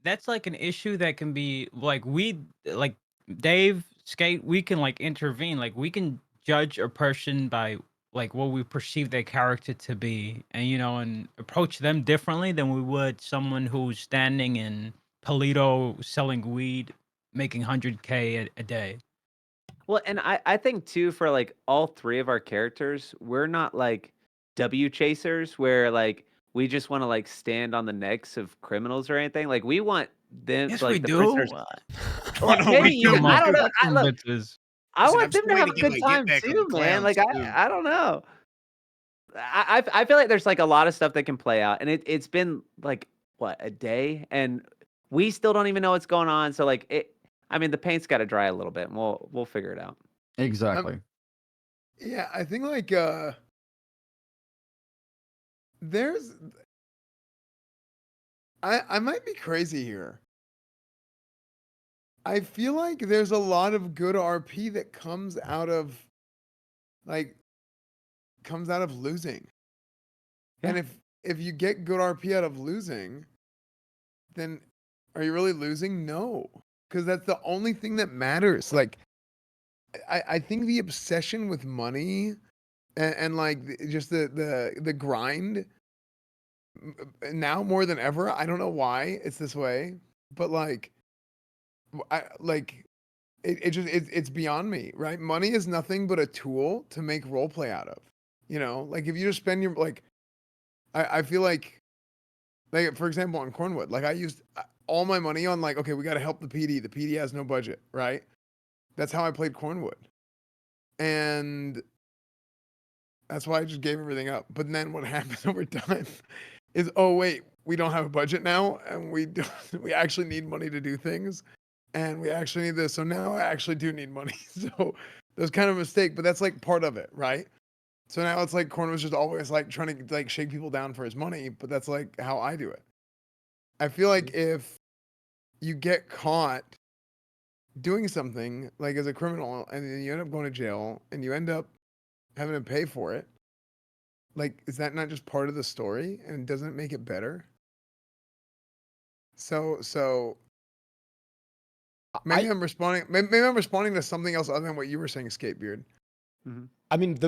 that's like an issue that can be like Dave Skate, we can like intervene, like we can judge a person by like what we perceive their character to be, and and approach them differently than we would someone who's standing in Polito selling weed, making 100K a day. Well, and I think too, for like all three of our characters, we're not like W chasers where like we just want to like stand on the necks of criminals or anything. Like we want them, Yes, like we the do. prisoners. Oh, Well, no, maybe we you. do. I don't know. Fuck them Look, bitches. I Listen, want I'm them still to have waiting a to get good my get time back on too, the man. Like clowns, too. I don't know. I feel like there's like a lot of stuff that can play out, and it's been like what, a day, and we still don't even know what's going on. So like it, I mean, the paint's got to dry a little bit, and we'll figure it out. Exactly. Yeah, I think like there's I might be crazy here. I feel like there's a lot of good RP that comes out of losing. And if you get good RP out of losing, then are you really losing? No. Because that's the only thing that matters. Like I think the obsession with money and like just the grind now more than ever. I don't know why it's this way, but like it's beyond me, right? Money is nothing but a tool to make role play out of. Like if you just spend your like, I feel like for example on Cornwood, like I used all my money on like, okay, we got to help the PD. The PD has no budget, right? That's how I played Cornwood, and that's why I just gave everything up. But then what happens over time is, oh wait, we don't have a budget now, and we actually need money to do things, and we actually need this. So now I actually do need money. So there's kind of a mistake, but that's like part of it, right? So now it's like Corn was just always like trying to like shake people down for his money, but that's like how I do it. I feel like if you get caught doing something like as a criminal and then you end up going to jail and you end up having to pay for it, like, is that not just part of the story and doesn't it make it better? So maybe I'm responding. Maybe I'm responding to something else other than what you were saying, Skatebeard. Mm-hmm. I mean,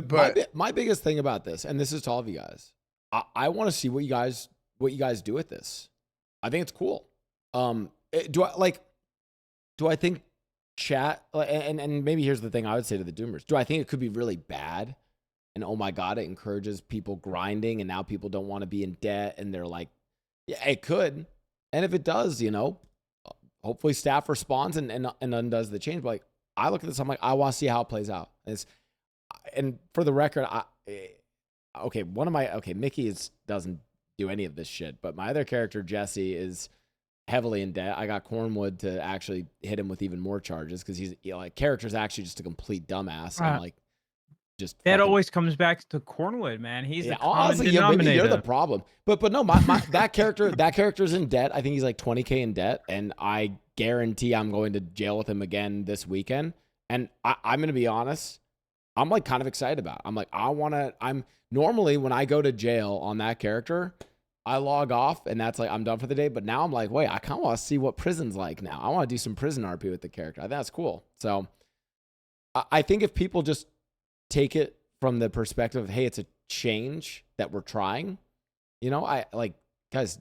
my biggest thing about this, and this is to all of you guys, I want to see what you guys do with this. I think it's cool. Do I think chat and maybe here's the thing I would say to the Doomers. Do I think it could be really bad? And oh my God, it encourages people grinding, and now people don't want to be in debt, and they're like, yeah, it could. And if it does, hopefully staff responds and undoes the change. But like, I look at this, I'm like, I want to see how it plays out. And for the record, Mickey doesn't do any of this shit, but my other character, Jesse, is heavily in debt. I got Cornwood to actually hit him with even more charges because he's character's actually just a complete dumbass. I'm like, just that always comes back to Cornwood, man. He's the common honestly, denominator. maybe you're the problem. But no, my that character's in debt. I think he's like 20K in debt, and I guarantee I'm going to jail with him again this weekend. And I'm gonna be honest, I'm like kind of excited about it. I'm like, I'm normally when I go to jail on that character, I log off and that's like, I'm done for the day. But now I'm like, wait, I kind of want to see what prison's like now. I want to do some prison RP with the character. I think that's cool. So I think if people just take it from the perspective of, hey, it's a change that we're trying, I like, guys,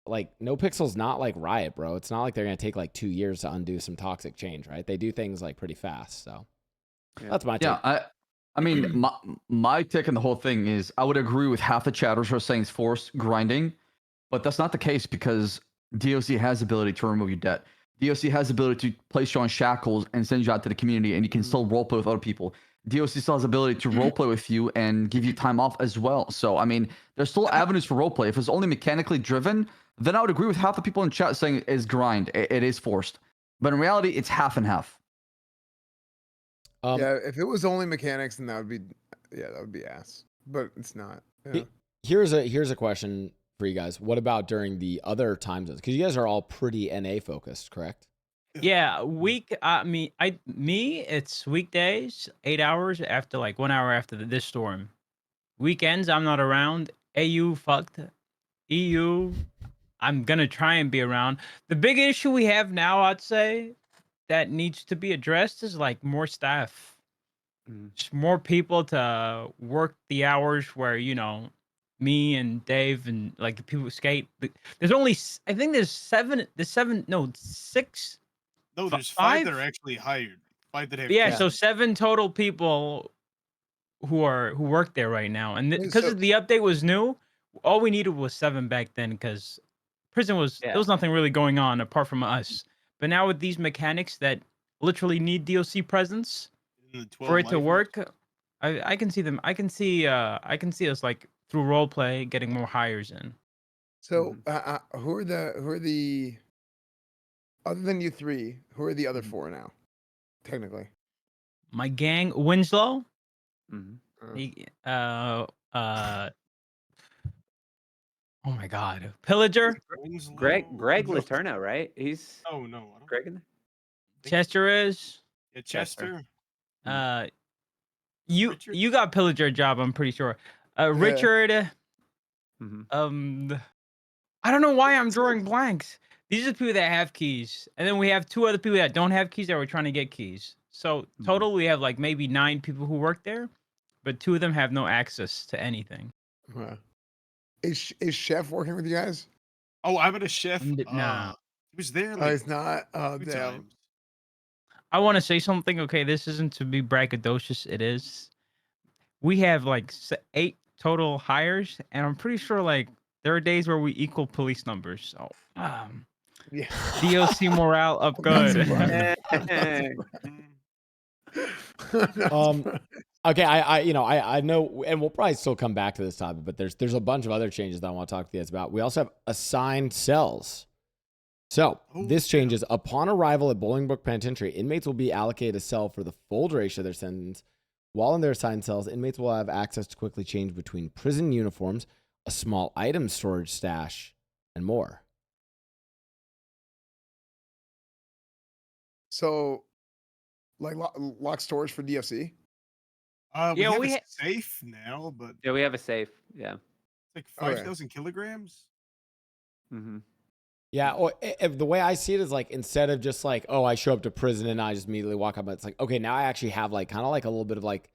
like NoPixel's not like Riot, bro. It's not like they're going to take like 2 years to undo some toxic change, right? They do things like pretty fast. So that's my take. Yeah, I mean, my take on the whole thing is I would agree with half the chatters who are saying it's forced grinding, but that's not the case because DOC has the ability to remove your debt. DOC has the ability to place you on shackles and send you out to the community, and you can still roleplay with other people. DOC still has the ability to roleplay with you and give you time off as well. So, I mean, there's still avenues for roleplay. If it's only mechanically driven, then I would agree with half the people in chat saying it is grind. It is forced. But in reality, it's half and half. Yeah, if it was only mechanics, then that would be ass. But it's not. Yeah. Here's a question for you guys. What about during the other time zones? Because you guys are all pretty NA focused, correct? Yeah, it's weekdays, 8 hours after like 1 hour after this storm. Weekends, I'm not around. AU fucked. EU, I'm gonna try and be around. The big issue we have now, I'd say, that needs to be addressed is like more staff. Just more people to work the hours where, me and Dave and like the people who skate. There's only, I think there's six. No, there's Five? five that are actually hired. 5 that have Yeah, keys. so 7 total people who work there right now, and Wait, because so- the update was new, all we needed was 7 back then because prison there was nothing really going on apart from us. But now with these mechanics that literally need DLC presence And the 12 for it to lifers. work, I can see them. I can see us like through roleplay getting more hires in. So, who are the other than you three? Who are the other 4 now? Technically, My gang, Winslow. Mhm. He, oh my God, Pillager, Winslow, Greg no. Letourneau, right? He's Oh no, I don't Greg in there? think so. Chester is. Yeah, Chester. You Richard? you got Pillager a job, I'm pretty sure. Richard. Mhm. I don't know why I'm drawing blanks. These are the people that have keys, and then we have 2 other people that don't have keys that we're trying to get keys. So total, we have like maybe 9 people who work there, but 2 of them have no access to anything. is Chef working with you guys? Oh, I'm at a chef. Nah. He was there Oh, like he's not. Oh, 2 damn. times. I want to say something. Okay, this isn't to be braggadocious. It is. We have like 8 total hires, and I'm pretty sure like there are days where we equal police numbers. So, Yeah. DOC morale up I'm not good. surprised. I'm not Hey. surprised. I'm not surprised. Okay, I know, and we'll probably still come back to this topic, but there's a bunch of other changes that I want to talk to you guys about. We also have assigned cells. So this changes upon arrival at Bolingbroke Penitentiary. Inmates will be allocated a cell for the full duration of their sentence. While in their assigned cells, inmates will have access to quickly change between prison uniforms, a small item storage stash, and more. So, like lock storage for DFC? We Yeah, have we a safe now, but Yeah, we have a safe. Yeah. it's like Okay. 5,000 kilograms. Mm-hmm. Yeah, or if the way I see it is like instead of just like, oh, I show up to prison and I just immediately walk up, it's like, okay, now I actually have like kind of like a little bit of like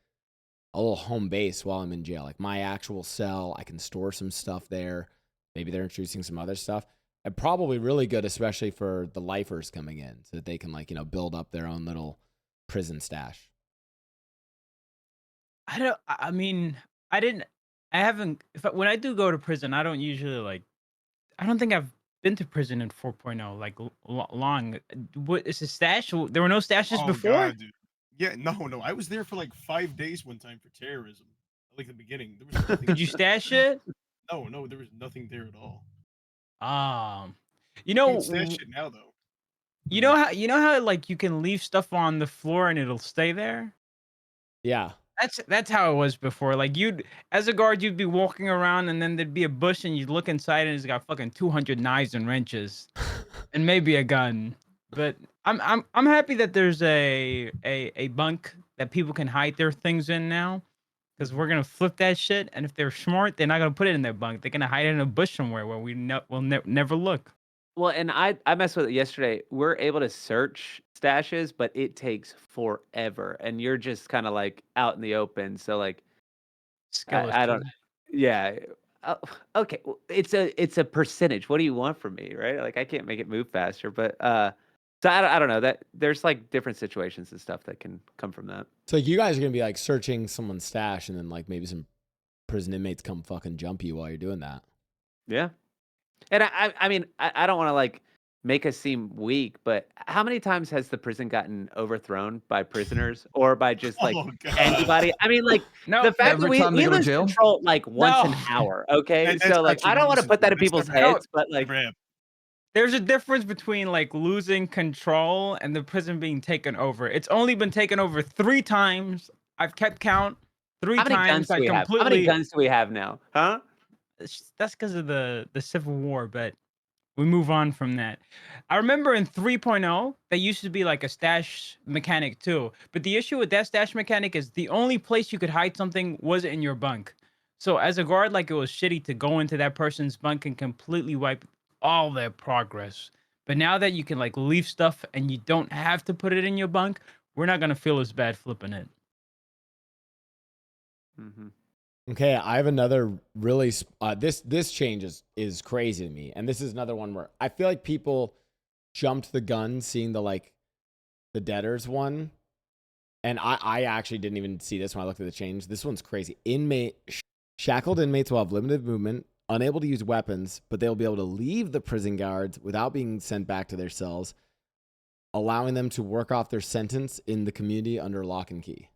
a little home base while I'm in jail. Like my actual cell, I can store some stuff there. Maybe they're introducing some other stuff. And probably really good, especially for the lifers coming in so that they can like, build up their own little prison stash. When I do go to prison, I don't usually like, I don't think I've been to prison in 4.0 like long. What is a stash? There were no stashes Oh, before? God, dude. Yeah, no. I was there for like 5 days one time for terrorism. Like the beginning. There was nothing Could you stash it? No, there was nothing there at all. You You know, can stash it now though. you know how like you can leave stuff on the floor and it'll stay there? Yeah. That's how it was before. Like as a guard, you'd be walking around and then there'd be a bush and you'd look inside and it's got fucking 200 knives and wrenches, and maybe a gun. But I'm happy that there's a bunk that people can hide their things in now, because we're gonna flip that shit. And if they're smart, they're not gonna put it in their bunk. They're gonna hide it in a bush somewhere where we'll never look. Well, and I messed with it yesterday. We're able to search stashes, but it takes forever, and you're just kind of like out in the open. So like, Skill is I don't. key. Yeah. Okay. Well, it's a percentage. What do you want from me, right? Like I can't make it move faster, but so I don't know that there's like different situations and stuff that can come from that. So you guys are going to be like searching someone's stash and then like maybe some prison inmates come fucking jump you while you're doing that. Yeah. And I mean, I don't want to like make us seem weak, but how many times has the prison gotten overthrown by prisoners or by just like Oh, God. anybody? I mean, like No, the fact every that we time they go to lose jail? control like once an No. hour, okay? That's So like, actually I don't want to listen, put that in that's people's never happened. heads, but like, Never happened. there's a difference between like losing control and the prison being taken over. It's only been taken over 3 times. I've kept count. 3 how many guns times I do we have? How many completely. guns do we have now? Huh? That's because of the Civil War, but we move on from that. I remember in 3.0, there used to be like a stash mechanic too. But the issue with that stash mechanic is the only place you could hide something was in your bunk. So as a guard, like it was shitty to go into that person's bunk and completely wipe all their progress. But now that you can like leave stuff and you don't have to put it in your bunk, we're not gonna feel as bad flipping it. Mm-hmm. Okay, I have another really this change is crazy to me, and this is another one where I feel like people jumped the gun seeing the Debtors one, and I actually didn't even see this when I looked at the change. This one's crazy. Shackled inmates will have limited movement, unable to use weapons, but they'll be able to leave the prison guards without being sent back to their cells, allowing them to work off their sentence in the community under lock and key.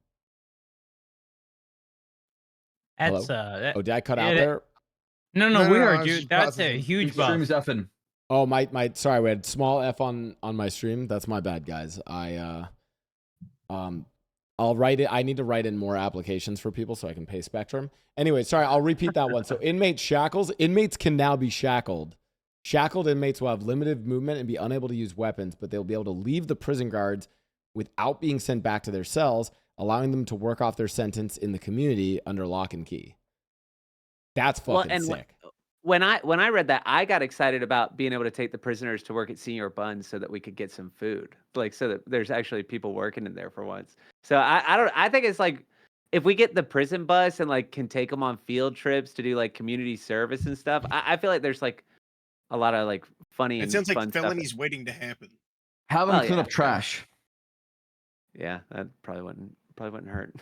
That's Oh, did I cut out there? No, No, we no, I heard was you. just That's a processing. huge Stream buff. is effing. Oh, my sorry, we had small F on my stream. That's my bad, guys. I'll write it. I need to write in more applications for people so I can pay Spectrum. Anyway, sorry, I'll repeat that one. So inmate shackles. Inmates can now be shackled. Shackled inmates will have limited movement and be unable to use weapons, but they'll be able to leave the prison guards without being sent back to their cells, allowing them to work off their sentence in the community under lock and key. That's fucking sick. When I read that, I got excited about being able to take the prisoners to work at Senior Buns so that we could get some food, like so that there's actually people working in there for once. So I think it's like if we get the prison bus and like can take them on field trips to do like community service and stuff. I feel like there's like a lot of like funny and It sounds fun like stuff. felonies waiting to happen. Have them Well, clean yeah, up trash. Yeah, that probably wouldn't hurt.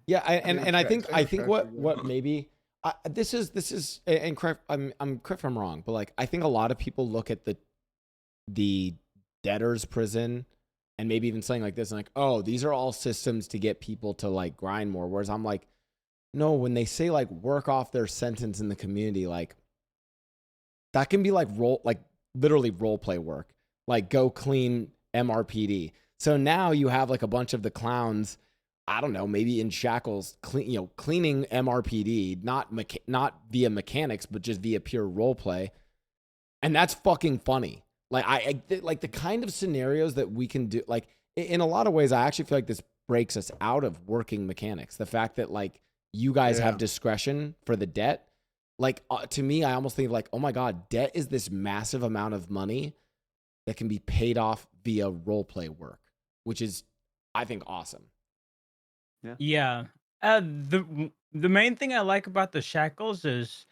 Yeah, and I think Trash, what maybe this is and correct I'm correct if I'm wrong, but like I think a lot of people look at the debtors prison and maybe even something like this and like, oh, these are all systems to get people to like grind more. Whereas I'm like, no, when they say like work off their sentence in the community, like that can be like literally role play work, like go clean MRPD. So now you have like a bunch of the clowns, I don't know, maybe in shackles, cleaning MRPD, not via mechanics, but just via pure role play. And that's fucking funny. Like I like the kind of scenarios that we can do, like in a lot of ways, I actually feel like this breaks us out of working mechanics. The fact that like you guys have discretion for the debt, like to me, I almost think of like, oh my God, debt is this massive amount of money that can be paid off via role play work, which is, I think, awesome. Yeah. The main thing I like about the shackles is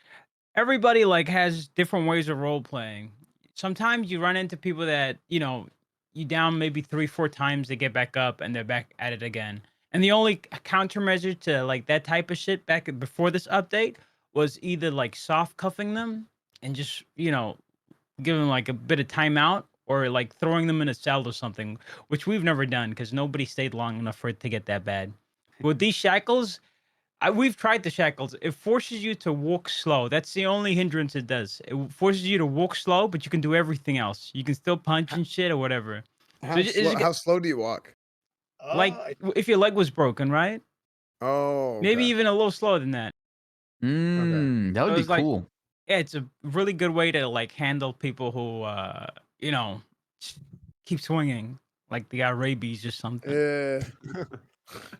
everybody like has different ways of role playing. Sometimes you run into people that, you down maybe 3-4 times, they get back up and they're back at it again. And the only countermeasure to like that type of shit back before this update was either like soft cuffing them and just, give them like a bit of timeout or like throwing them in a cell or something, which we've never done because nobody stayed long enough for it to get that bad. With these shackles, we've tried the shackles. It forces you to walk slow. That's the only hindrance it does. It forces you to walk slow, but you can do everything else. You can still punch and shit or whatever. How slow do you walk? Like if your leg was broken, right? Oh, Maybe okay. even a little slower than that. That So would be it's like- cool. Yeah, it's a really good way to like handle people who, keep swinging like they got rabies or something. Yeah.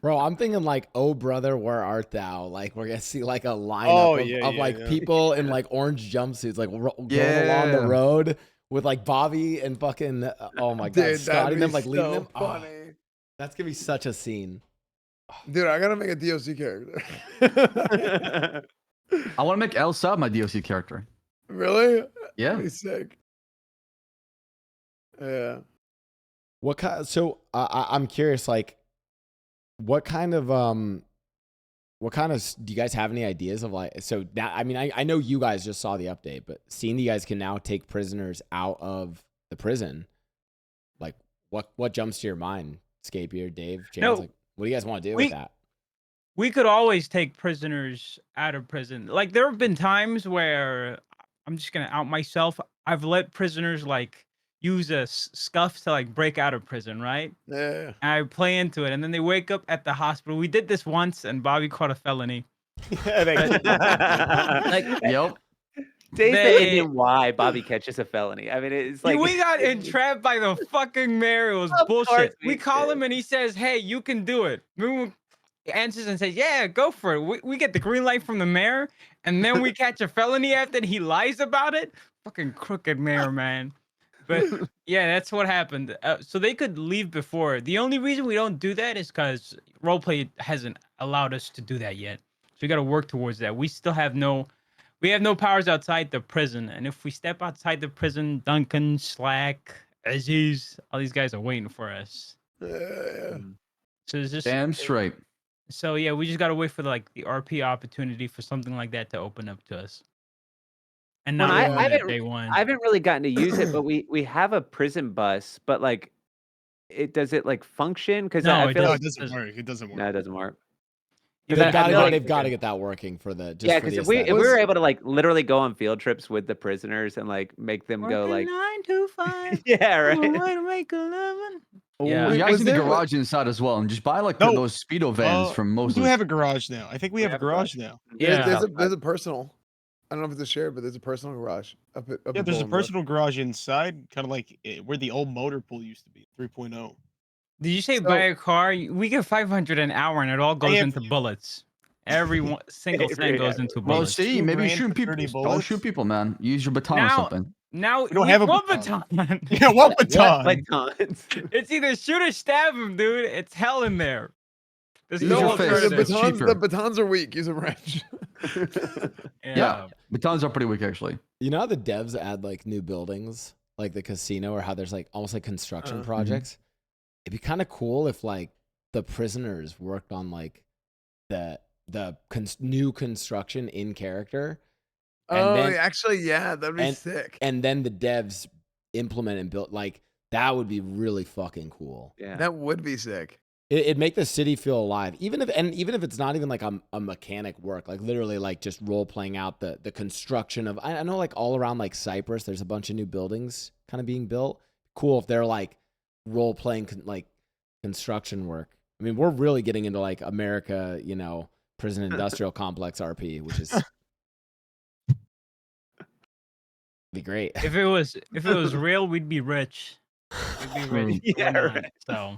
Bro, I'm thinking like, oh brother, where art thou? Like we're gonna see like a lineup of like people in like orange jumpsuits, like going along the road with like Bobby and fucking oh my God, Dude, Scotty and them like so leaving them. Oh, funny. that's gonna be such a scene. Dude, I gotta make a DOC character. I want to make Ssaab my DOC character. Really? Yeah. That'd be sick. Yeah. What kind? So I'm curious, like, what kind of do you guys have any ideas of like? So now, I mean, I know you guys just saw the update, but seeing you guys can now take prisoners out of the prison, like, what jumps to your mind, Skatebeard, Dave, James? No, like, what do you guys want to do with that? We could always take prisoners out of prison. Like there have been times where I'm just gonna out myself. I've let prisoners like use a scuff to like break out of prison, right? Yeah. And I play into it, and then they wake up at the hospital. We did this once, and Bobby caught a felony. Like, Yep. Dave's the They- Indian why Bobby catches a felony. I mean, it's like we got entrapped by the fucking mayor. It was Of course bullshit. we We call did. him and he says, "Hey, you can do it." He answers and says, "Yeah, go for it." We get the green light from the mayor, and then we catch a felony after and he lies about it. Fucking crooked mayor, man. But yeah, that's what happened. So they could leave before. The only reason we don't do that is because roleplay hasn't allowed us to do that yet. So we got to work towards that. We still have no powers outside the prison. And if we step outside the prison, Duncan, Slack, Aziz, all these guys are waiting for us. Yeah. So it's just Damn straight. So yeah, we just gotta wait for the RP opportunity for something like that to open up to us. And Well, not I ruin it haven't- day one. I haven't really gotten to use it, but we have a prison bus, but like, does it like function? Because No, I it feel No, like it doesn't work. It doesn't work. no, it doesn't work. They've 'Cause I got feel like- to get that working for the just Yeah, for the because if we aesthetics. were able to like literally go on field trips with the prisoners and like make them go like 9 to 5. yeah, right. Way to make a living. Yeah. You guys Was need a there- garage inside as well, and just buy like No, those speedo vans from We Moses. do have a garage now. I think we have a have a garage. garage now. Yeah. There's a personal. I don't know if it's a shared, but there's a personal garage up at Yeah, there's a Bolingbrook. personal garage inside, kind of like where the old motor pool used to be, 3.0. Did you say So- buy a car? We get 500 an hour and it all goes have- into bullets. Every single thing goes into Well, bullets. see, 2 maybe grand shoot for people. 30 Don't bullets. shoot people, man. Use your baton or Now- something. Now don't have a one baton. baton. Yeah, what baton? What batons? It's either shoot or stab him, dude. It's hell in there. There's Use no your fist. the alternative. It's batons, cheaper. the batons are weak. Use a wrench. Yeah. Batons are pretty weak, actually. You know how the devs add like new buildings, like the casino, or how there's like almost like construction projects? It'd be kind of cool if like the prisoners worked on like the new construction in character. And then, actually, yeah, that'd be and- sick. and then the devs implement and build like that would be really fucking cool. Yeah. That would be sick. It'd make the city feel alive, even if it's not even like a mechanic work, like literally like just role playing out the construction of. I know like all around like Cyprus, there's a bunch of new buildings kind of being built. Cool if they're like role playing like construction work. I mean, we're really getting into like America, prison industrial complex RP, which is be great. If it was real, we'd be rich. We'd be rich. Yeah, We're not, right. So.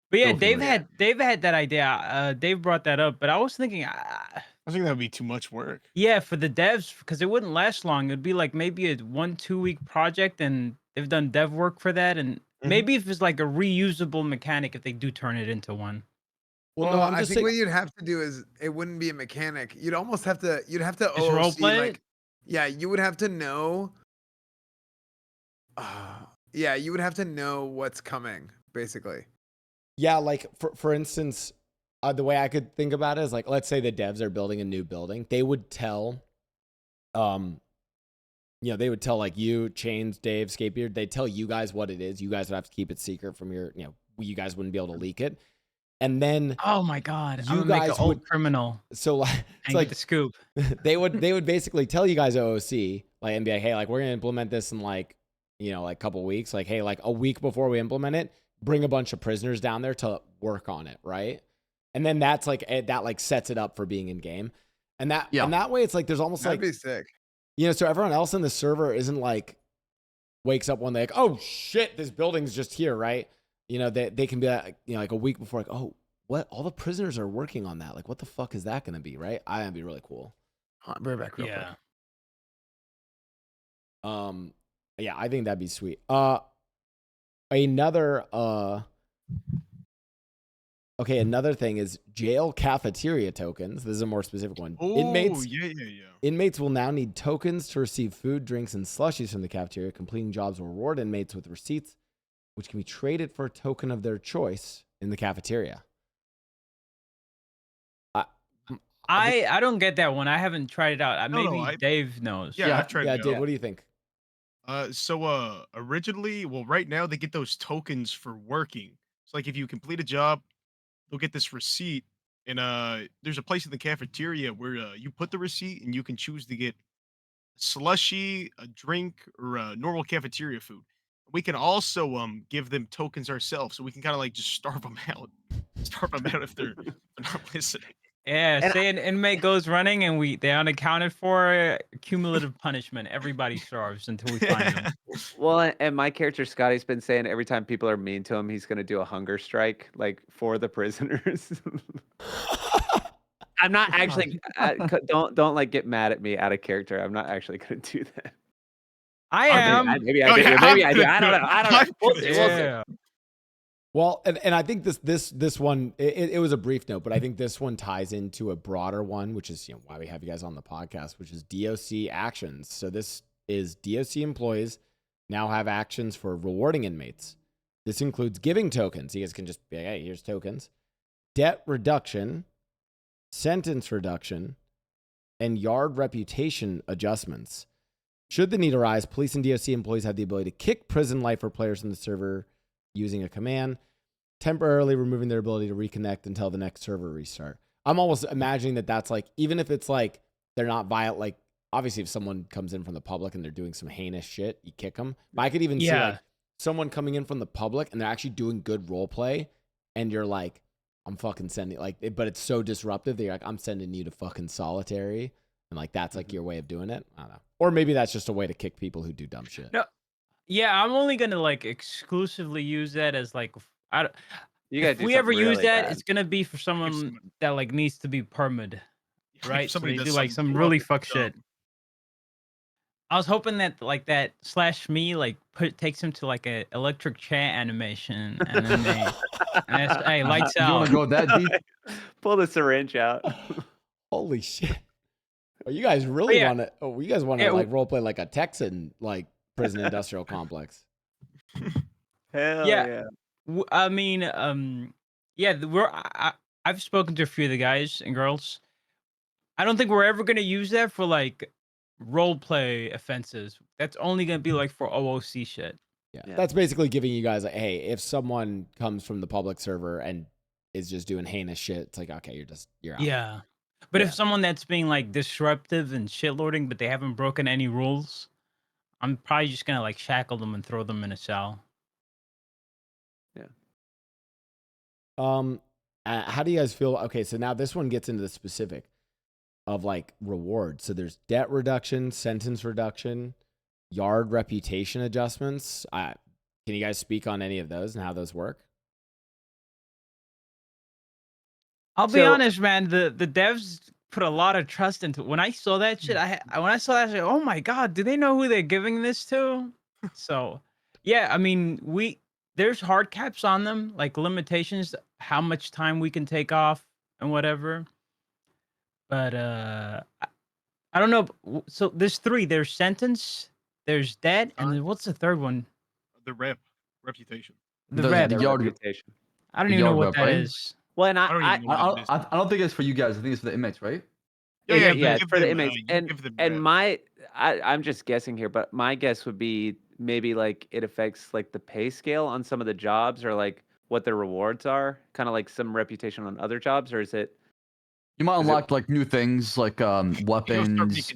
But yeah, Definitely. Dave had that idea. Dave brought that up, but I was thinking, I think that would be too much work. yeah, for the devs, because it wouldn't last long. It'd be like maybe a 1-2 week project, and they've done dev work for that. And maybe if it's like a reusable mechanic, if they do turn it into one. Well, Well, no, I'm I just think saying. what you'd have to do is it wouldn't be a mechanic. You'd almost have to. You'd have to Just OOC, roleplay it? like, yeah, you would have to know. Yeah, you would have to know what's coming, basically. Yeah, like for instance, the way I could think about it is like, let's say the devs are building a new building. They would tell, they would tell like you, Chains, Dave, Skatebeard. They tell you guys what it is. You guys would have to keep it secret from your, you guys wouldn't be able to leak it. And then Oh my god, You I'm gonna make guys an old would- criminal so like and it's get like the scoop. they would basically tell you guys OOC like and be like, hey, like we're gonna implement this in like like a couple weeks. Like, hey, like a week before we implement it, bring a bunch of prisoners down there to work on it, right? And then that's like that like sets it up for being in game, and that way it's like there's almost That'd like be sick. so everyone else in the server isn't like wakes up one day like, oh shit, this building's just here, right? They can be like a week before like, oh, what, all the prisoners are working on that, like what the fuck is that gonna be, right? That'd be really cool. I'll be right back real Yeah. quick. Yeah, I think that'd be sweet. Another thing is jail cafeteria tokens. This is a more specific one. Oh, yeah. Inmates will now need tokens to receive food, drinks, and slushies from the cafeteria. Completing jobs will reward inmates with receipts, which can be traded for a token of their choice in the cafeteria. I don't get that one. I haven't tried it out. No, Maybe Dave knows. Yeah, I've tried Yeah, it out. Dave, what do you think? So originally, well, right now they get those tokens for working. It's like if you complete a job, they'll get this receipt, and there's a place in the cafeteria where you put the receipt and you can choose to get a slushy, a drink, or normal cafeteria food. We can also give them tokens ourselves, so we can kind of like just starve them out if they're not listening. Yeah, And say an inmate goes running and they unaccounted for cumulative punishment. Everybody starves until we find them. Well, and my character Scotty's been saying every time people are mean to him, he's gonna do a hunger strike, like for the prisoners. I'm not actually. Don't like get mad at me out of character. I'm not actually gonna do that. I Or am. maybe I Oh, do. yeah, Maybe I'm I do. gonna I do don't it. know. I don't know. I'm We'll gonna see. do We'll it. see. Yeah. Well, and I think this one it was a brief note, but I think this one ties into a broader one, which is why we have you guys on the podcast, which is DOC actions. So this is DOC employees now have actions for rewarding inmates. This includes giving tokens. You guys can just be like, hey, here's tokens, debt reduction, sentence reduction, and yard reputation adjustments. Should the need arise, police and DOC employees have the ability to kick prison lifer players in the server using a command, temporarily removing their ability to reconnect until the next server restart. I'm almost imagining that's like, even if it's like they're not violent, like obviously if someone comes in from the public and they're doing some heinous shit, you kick them. But I could even see like someone coming in from the public and they're actually doing good role play, and you're like, I'm fucking sending but it's so disruptive that you're like, I'm sending you to fucking solitary, and like that's like your way of doing it. I don't know. Or maybe that's just a way to kick people who do dumb shit. No, yeah, I'm only gonna like exclusively use that as like if we ever use that, it's gonna be for someone that like needs to be permed, right? So they do like some really fuck shit. I was hoping that like that /me like takes him to like a electric chair animation, and then hey, lights You want out. to go that deep? Pull the syringe out. Holy shit! Oh, you guys really want to? Oh, you guys want to like role play like a Texan like prison industrial complex? Hell Yeah. I mean, yeah, I've spoken to a few of the guys and girls. I don't think we're ever gonna use that for like role play offenses. That's only gonna be like for OOC shit. Yeah. That's basically giving you guys like, hey, if someone comes from the public server and is just doing heinous shit, it's like, okay, you're out. Yeah. But if someone that's being like disruptive and shitlording, but they haven't broken any rules, I'm probably just gonna like shackle them and throw them in a cell. Yeah. How do you guys feel? Okay, so now this one gets into the specific of like rewards. So there's debt reduction, sentence reduction, yard reputation adjustments. Can you guys speak on any of those and how those work? I'll be honest, man. The devs put a lot of trust into it. When I saw that shit, when I saw that, I was like, oh my god, do they know who they're giving this to? So, yeah, I mean, there's hard caps on them, like limitations, how much time we can take off and whatever. But I don't know. So there's three. There's sentence, there's debt, and then what's the third one? The reputation. The yard reputation. I don't even know what that is. Well, and I don't think it's for you guys. I think it's for the inmates, right? Yeah, it's for the inmates. And I'm just guessing here, but my guess would be maybe like it affects like the pay scale on some of the jobs, or like what their rewards are, kind of like some reputation on other jobs, or is it? You might unlock like new things like weapons.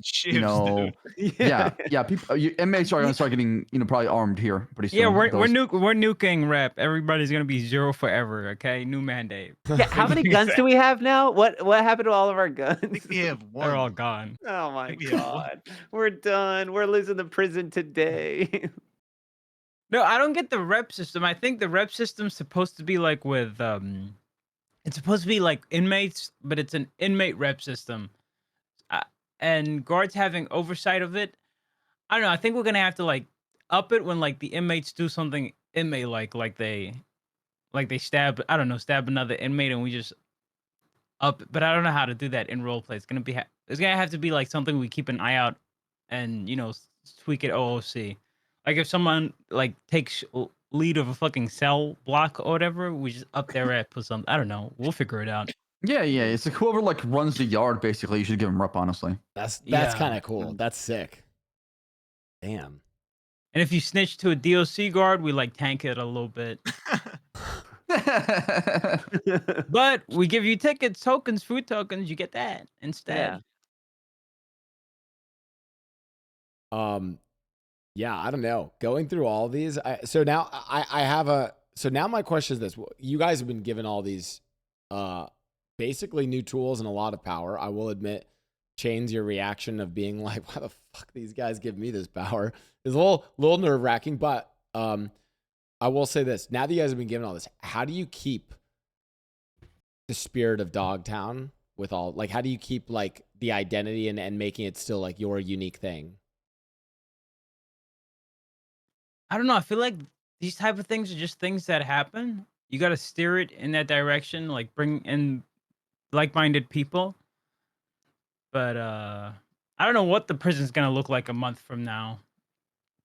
Yeah. People, inmates are gonna start getting probably armed here pretty soon. Yeah, we're nuking rep. Everybody's gonna be 0 forever. Okay, new mandate. Yeah, how many guns do we have now? What happened to all of our guns? We have one. They're all gone. Oh my god, we're done. We're losing the prison today. No, I don't get the rep system. I think the rep system's supposed to be like with it's supposed to be like inmates, but it's an inmate rep system. And guards having oversight of it. I don't know. I think we're going to have to like up it when like the inmates do something inmate like they stab another inmate, and we just up it. But I don't know how to do that in roleplay. It's going to have to be like something we keep an eye out and, tweak it OOC. Like if someone like takes lead of a fucking cell block or whatever, we just up their rep or something. I don't know. We'll figure it out. Yeah. It's like whoever like runs the yard, basically, you should give them rep, honestly. That's kind of cool. That's sick. Damn. And if you snitch to a DOC guard, we like tank it a little bit. But we give you tickets, tokens, food tokens. You get that instead. Yeah, I don't know. Going through all these, so now my question is this: you guys have been given all these, basically new tools and a lot of power. I will admit, Chains, your reaction of being like, why the fuck these guys give me this power is a little nerve-wracking, but I will say this. Now that you guys have been given all this, how do you keep the spirit of Dogtown with all, like, how do you keep like the identity and making it still like your unique thing? I don't know. I feel like these type of things are just things that happen. You got to steer it in that direction, like bring in like-minded people. But I don't know what the prison's gonna look like a month from now.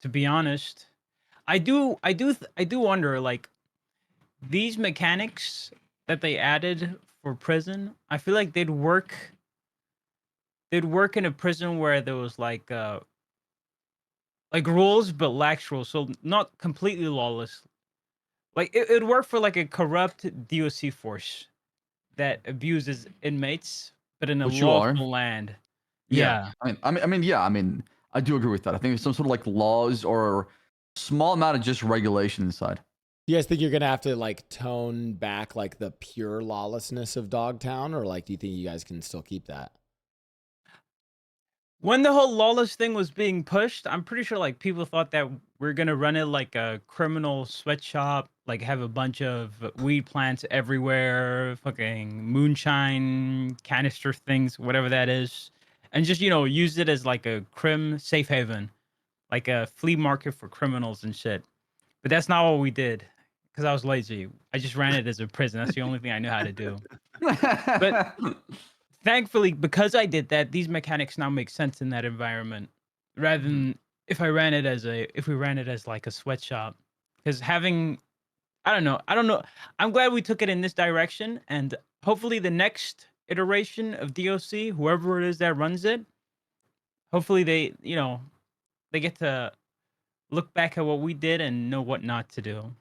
To be honest, I do wonder, like, these mechanics that they added for prison. I feel like they'd work in a prison where there was like rules but lax rules, so not completely lawless. Like it'd work for like a corrupt DOC force that abuses inmates, but in a Which you are. lawful land. Yeah. Yeah. I mean, I do agree with that. I think there's some sort of like laws or small amount of just regulation inside. Do you guys think you're gonna have to like tone back like the pure lawlessness of Dogtown, or like do you think you guys can still keep that? When the whole lawless thing was being pushed, I'm pretty sure like people thought that we're gonna run it like a criminal sweatshop, like have a bunch of weed plants everywhere, fucking moonshine canister things, whatever that is, and just use it as like a crim safe haven, like a flea market for criminals and shit. But that's not what we did, because I was lazy. I just ran it as a prison. That's the only thing I knew how to do. But thankfully, because I did that, these mechanics now make sense in that environment, rather than if we ran it as like a sweatshop. Because I don't know. I'm glad we took it in this direction, and hopefully the next iteration of DOC, whoever it is that runs it, hopefully they get to look back at what we did and know what not to do.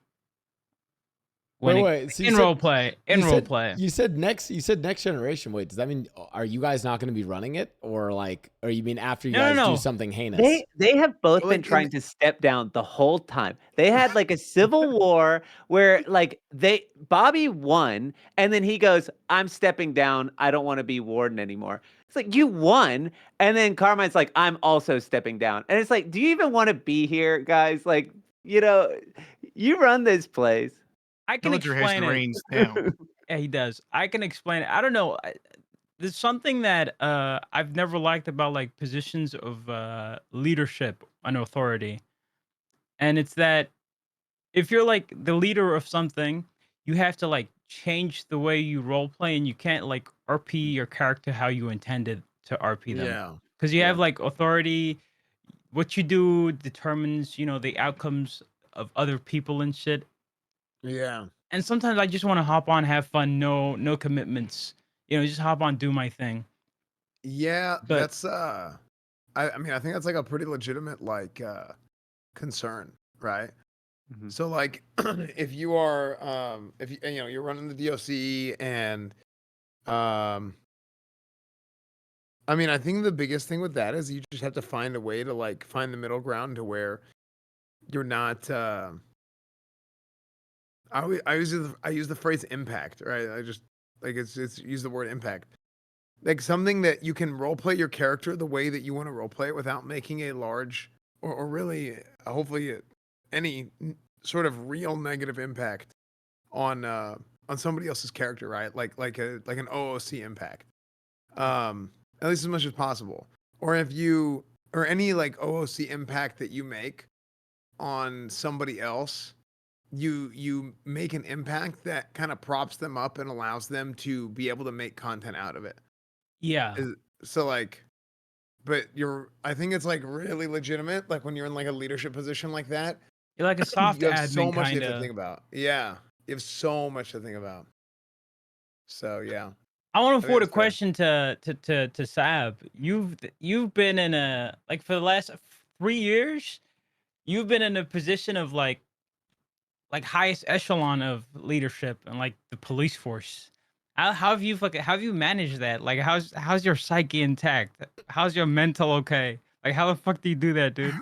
Wait. So In roleplay. You said next generation. Wait, does that mean are you guys not going to be running it, or you mean after you guys do something heinous? They have both Well, been trying to step down the whole time. They had like a civil war where like Bobby won, and then he goes, "I'm stepping down. I don't want to be warden anymore." It's like, you won, and then Carmine's like, "I'm also stepping down," and it's like, do you even want to be here, guys? Like, you run this place. I can Villager has explain the it. reins down. Yeah, he does. I can explain it. I don't know. There's something that I've never liked about like positions of leadership and authority, and it's that if you're like the leader of something, you have to like change the way you role play, and you can't like RP your character how you intended to RP them. Yeah. Because you have like authority. What you do determines, the outcomes of other people and shit. Yeah. And sometimes I just want to hop on, have fun, no commitments. Just hop on, do my thing. Yeah, But- that's I mean, I think that's like a pretty legitimate like concern, right? Mhm. So like if you are if you're running the DOC and I mean, I think the biggest thing with that is you just have to find a way to like find the middle ground to where you're not I use the phrase impact, right? I just like it's use the word impact. Like something that you can role play your character the way that you want to role play it without making a large or really hopefully any sort of real negative impact on somebody else's character, right? Like an OOC impact. At least as much as possible. Or or any like OOC impact that you make on somebody else, you make an impact that kind of props them up and allows them to be able to make content out of it. Yeah. So like, but I think it's like really legitimate. Like when you're in like a leadership position like that, You're like a soft you have admin so much you kind have to of. think about. Yeah, you have so much to think about. So yeah. I want think to forward a that's fair. question to Ssaab. You've been in a like for the last 3 years, you've been in a position of like highest echelon of leadership and like the police force. How have you managed that? Like how's your psyche intact? How's your mental okay? Like how the fuck do you do that, dude?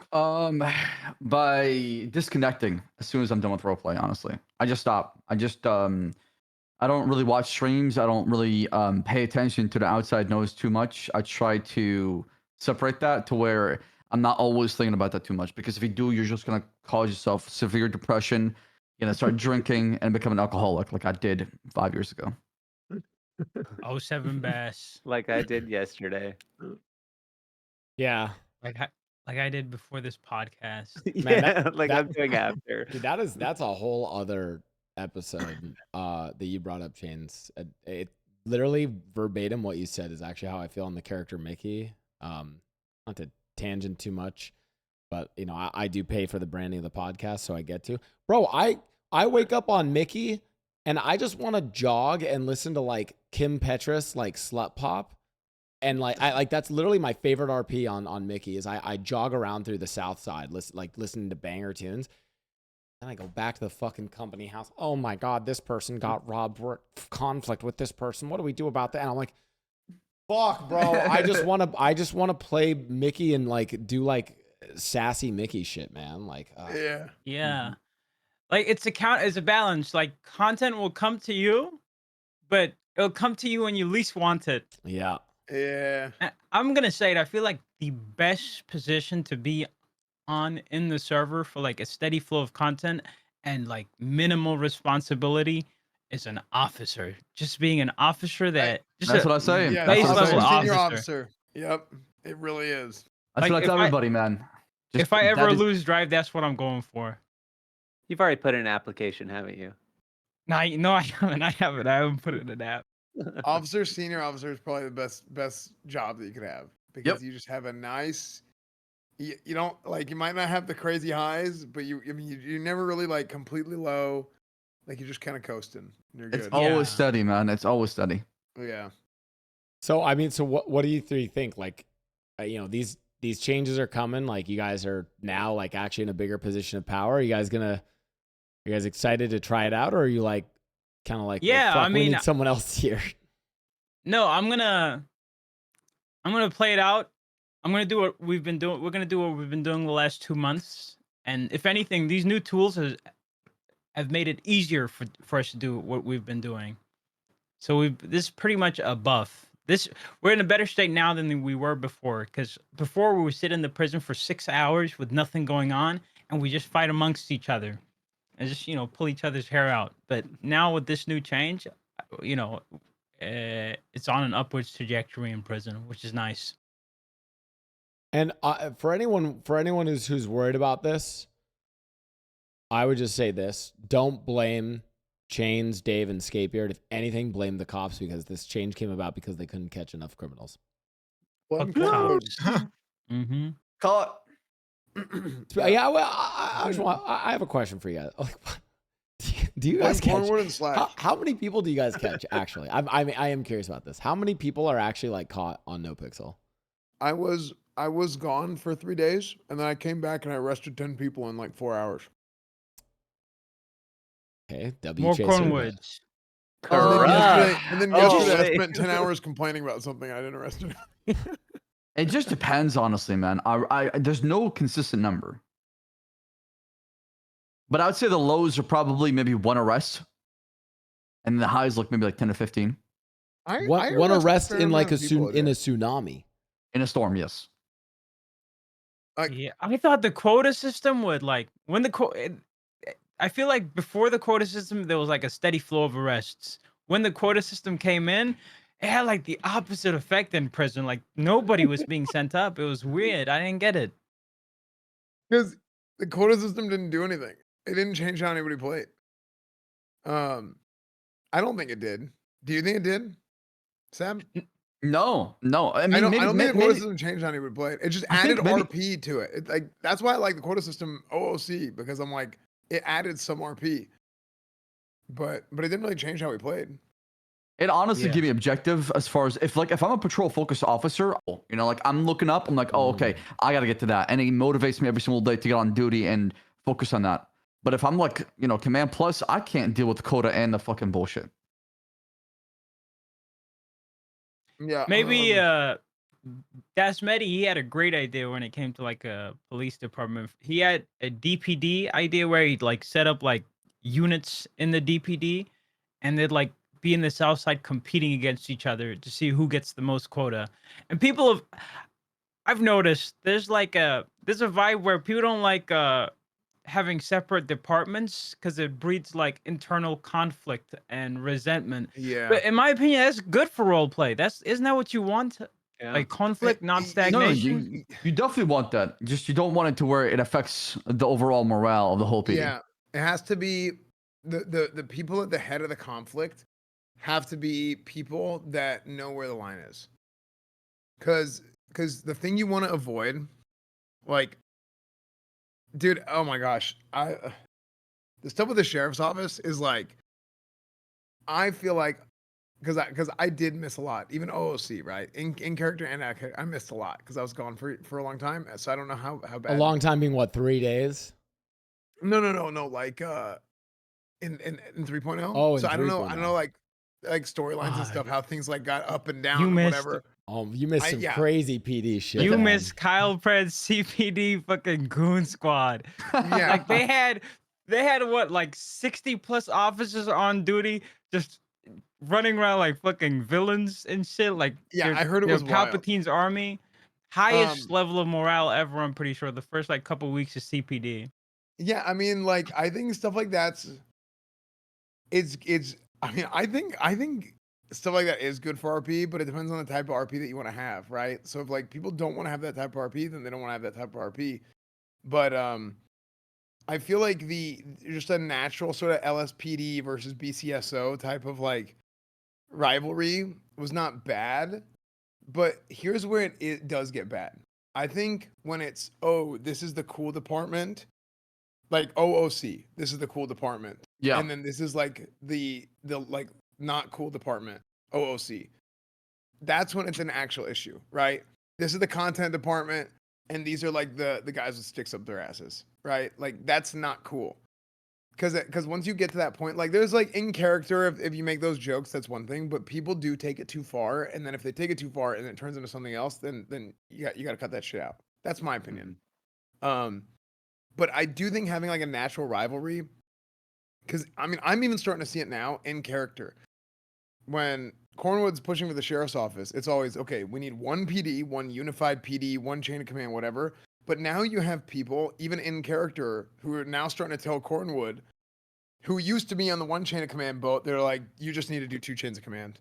By disconnecting as soon as I'm done with roleplay. Honestly, I just stop. I just I don't really watch streams. I don't really pay attention to the outside noise too much. I try to separate that to where I'm not always thinking about that too much, because if you do, you're just gonna cause yourself severe depression. You're gonna start drinking and become an alcoholic, like I did 5 years ago. 07 Bass. Like I did yesterday. Yeah. Like I did before this podcast. Man, Yeah, like that- I'm doing after. Dude, that's a whole other episode that you brought up, Chains. It literally verbatim what you said is actually how I feel on the character Mickey. Not to tangent too much, but you know, I do pay for the branding of the podcast, so I get to. Bro, I wake up on Mickey and I just want to jog and listen to like Kim Petras like Slut Pop. And like I like that's literally my favorite RP on Mickey is I jog around through the South Side, listening to banger tunes. Then I go back to the fucking company house. Oh my god, this person got robbed. We're conflict with this person. What do we do about that? And I'm like, fuck, bro. I just wanna play Mickey and like do like sassy Mickey shit, man. Like Yeah. Yeah. Like it's a balance. Like content will come to you, but it'll come to you when you least want it. yeah. Yeah. I'm gonna say it. I feel like the best position to be on in the server for like a steady flow of content and like minimal responsibility is an officer. Just being an officer that just That's what I say. Yeah. That's base what I level say. Senior officer. officer. Yep. It really is. That's Like, what I if tell I- everybody, man. Just If I ever that is- lose drive, that's what I'm going for. You've already put in an application, haven't you? No, I haven't. I haven't put it in an app. Officer, senior officer is probably the best job that you could have, because Yep. you just have a nice. You don't like, you might not have the crazy highs, but you're never really like completely low. Like you're just kind of coasting. You're It's good. always Yeah. steady, man. It's always steady. Yeah. So I mean, so what do you three think? Like, you know, these changes are coming. Like, you guys are now like actually in a bigger position of power. Are you guys excited to try it out, or are you like kind of like, Yeah, fuck, I we mean, need someone else here? No, I'm gonna play it out. I'm gonna do what we've been doing. We're gonna do what we've been doing the last 2 months. And if anything, these new tools have made it easier for us to do what we've been doing. So this is pretty much a buff. We're in a better state now than we were before. Because before we would sit in the prison for 6 hours with nothing going on, and we just fight amongst each other, and just pull each other's hair out. But now with this new change, it's on an upwards trajectory in prison, which is nice. And for anyone who's worried about this, I would just say this: don't blame Chains, Dave, and Skatebeard. If anything, blame the cops, because this change came about because they couldn't catch enough criminals. Well, Fuck the cops. Mm-hmm. Call Yeah, well, I have a question for you guys. Like, do you guys catch? Cornwood and Slash. How many people do you guys catch? Actually, I am curious about this. How many people are actually like caught on NoPixel? I was gone for 3 days, and then I came back and I arrested 10 people in like 4 hours. Okay, W. More Chaser. Cornwoods. And then yesterday I Holy. spent 10 hours complaining about something I didn't arrest him. It just depends, honestly, man. There's no consistent number, but I would say the lows are probably maybe 1 arrest, and the highs look maybe like 10 to 15 One arrest in like a tsunami. in a storm. Yes. Yeah, I thought the quota system would like I feel like before the quota system there was like a steady flow of arrests. When the quota system came in, it had like the opposite effect in prison. Like nobody was being sent up. It was weird. I didn't get it. Because the quota system didn't do anything. It didn't change how anybody played. I don't think it did. Do you think it did, Sam? No. I mean, I don't maybe, think the maybe, quota system changed how anybody played. It just I added think maybe- RP to it. Like that's why I like the quota system OOC, because I'm like, it added some RP. But it didn't really change how we played. It honestly Yeah. give me objective as far as if I'm a patrol focused officer, like I'm looking up, I'm like, oh, okay, I got to get to that. And it motivates me every single day to get on duty and focus on that. But if I'm like, command plus, I can't deal with the quota and the fucking bullshit. Yeah. Maybe Dasmedi, he had a great idea when it came to like a police department. He had a DPD idea where he'd like set up like units in the DPD, and they'd like be in the South Side competing against each other to see who gets the most quota. And I've noticed there's a vibe where people don't like having separate departments because it breeds like internal conflict and resentment. Yeah. But in my opinion, that's good for role play. Isn't that what you want? Yeah. Like conflict, not No, stagnation. you definitely want that. Just you don't want it to where it affects the overall morale of the whole PD. Yeah, it has to be the people at the head of the conflict have to be people that know where the line is. Cause the thing you want to avoid, like, dude, oh my gosh, the stuff with the sheriff's office is like, I feel like, because I did miss a lot, even OOC, right? In character and out character, I missed a lot because I was gone for a long time, so I don't know how bad. A long time being what, 3 days? No, like in 3.0. Oh, in so I don't know 3.0. like storylines and stuff, how things like got up and down You and missed whatever. You missed some crazy PD shit. You man. miss Kyle Pred's CPD fucking goon squad. Yeah. Like they had what, like 60 plus officers on duty just running around like fucking villains and shit. Like Yeah, I heard it was wild. Palpatine's army. Highest level of morale ever, I'm pretty sure. The first like couple weeks of CPD. Yeah, I mean, like, I think stuff like that's it's I mean, I think stuff like that is good for RP, but it depends on the type of RP that you want to have, right? So if like people don't want to have that type of RP, then they don't want to have that type of RP. But I feel like just a natural sort of LSPD versus BCSO type of like rivalry was not bad, but here's where it does get bad. I think when it's, oh, this is the cool department, like OOC, this is the cool department. Yeah. And then this is like the like not cool department, OOC. That's when it's an actual issue, right? This is the content department, and these are like the guys with sticks up their asses, right? Like that's not cool. Because once you get to that point, like there's like in character, if you make those jokes, that's one thing, but people do take it too far, and then if they take it too far and it turns into something else, then you got to cut that shit out. That's my opinion. But I do think having like a natural rivalry, because I mean I'm even starting to see it now in character. When Cornwood's pushing for the sheriff's office, it's always okay. We need one PD, one unified PD, one chain of command, whatever. But now you have people, even in character, who are now starting to tell Cornwood, who used to be on the one chain of command boat, they're like, you just need to do 2 chains of command.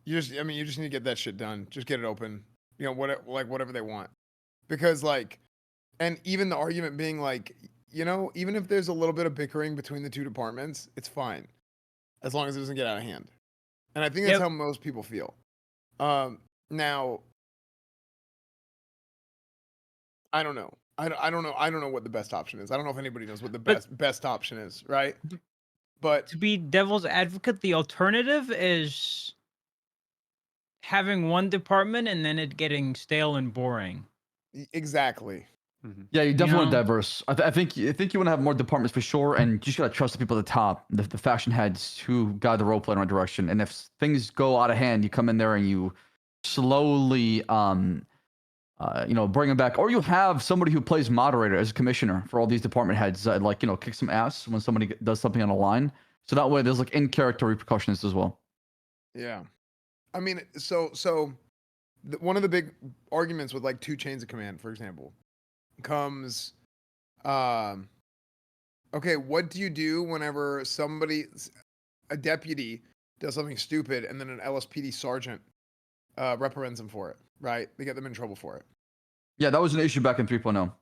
You just need to get that shit done. Just get it open. You know, whatever they want. Because like, and even the argument being like, you know, even if there's a little bit of bickering between the two departments, it's fine. As long as it doesn't get out of hand. And I think that's how most people feel. Now, I don't know. I don't know. I don't know what the best option is. I don't know if anybody knows what the best option is, right? But to be devil's advocate, the alternative is having one department and then it getting stale and boring. Exactly. Yeah, you definitely want know? diverse. I think you want to have more departments for sure, and you just gotta trust the people at the top, the faction heads who guide the roleplay in the right direction. And if things go out of hand, you come in there and you slowly, bring them back, or you have somebody who plays moderator as a commissioner for all these department heads, like kick some ass when somebody does something on a line. So that way, there's like in character repercussions as well. Yeah, I mean, so one of the big arguments with like 2 chains of command, for example, comes okay, what do you do whenever a deputy does something stupid and then an LSPD sergeant reprimands them for it, right? They get them in trouble for it. Yeah, that was an issue back in 3.0.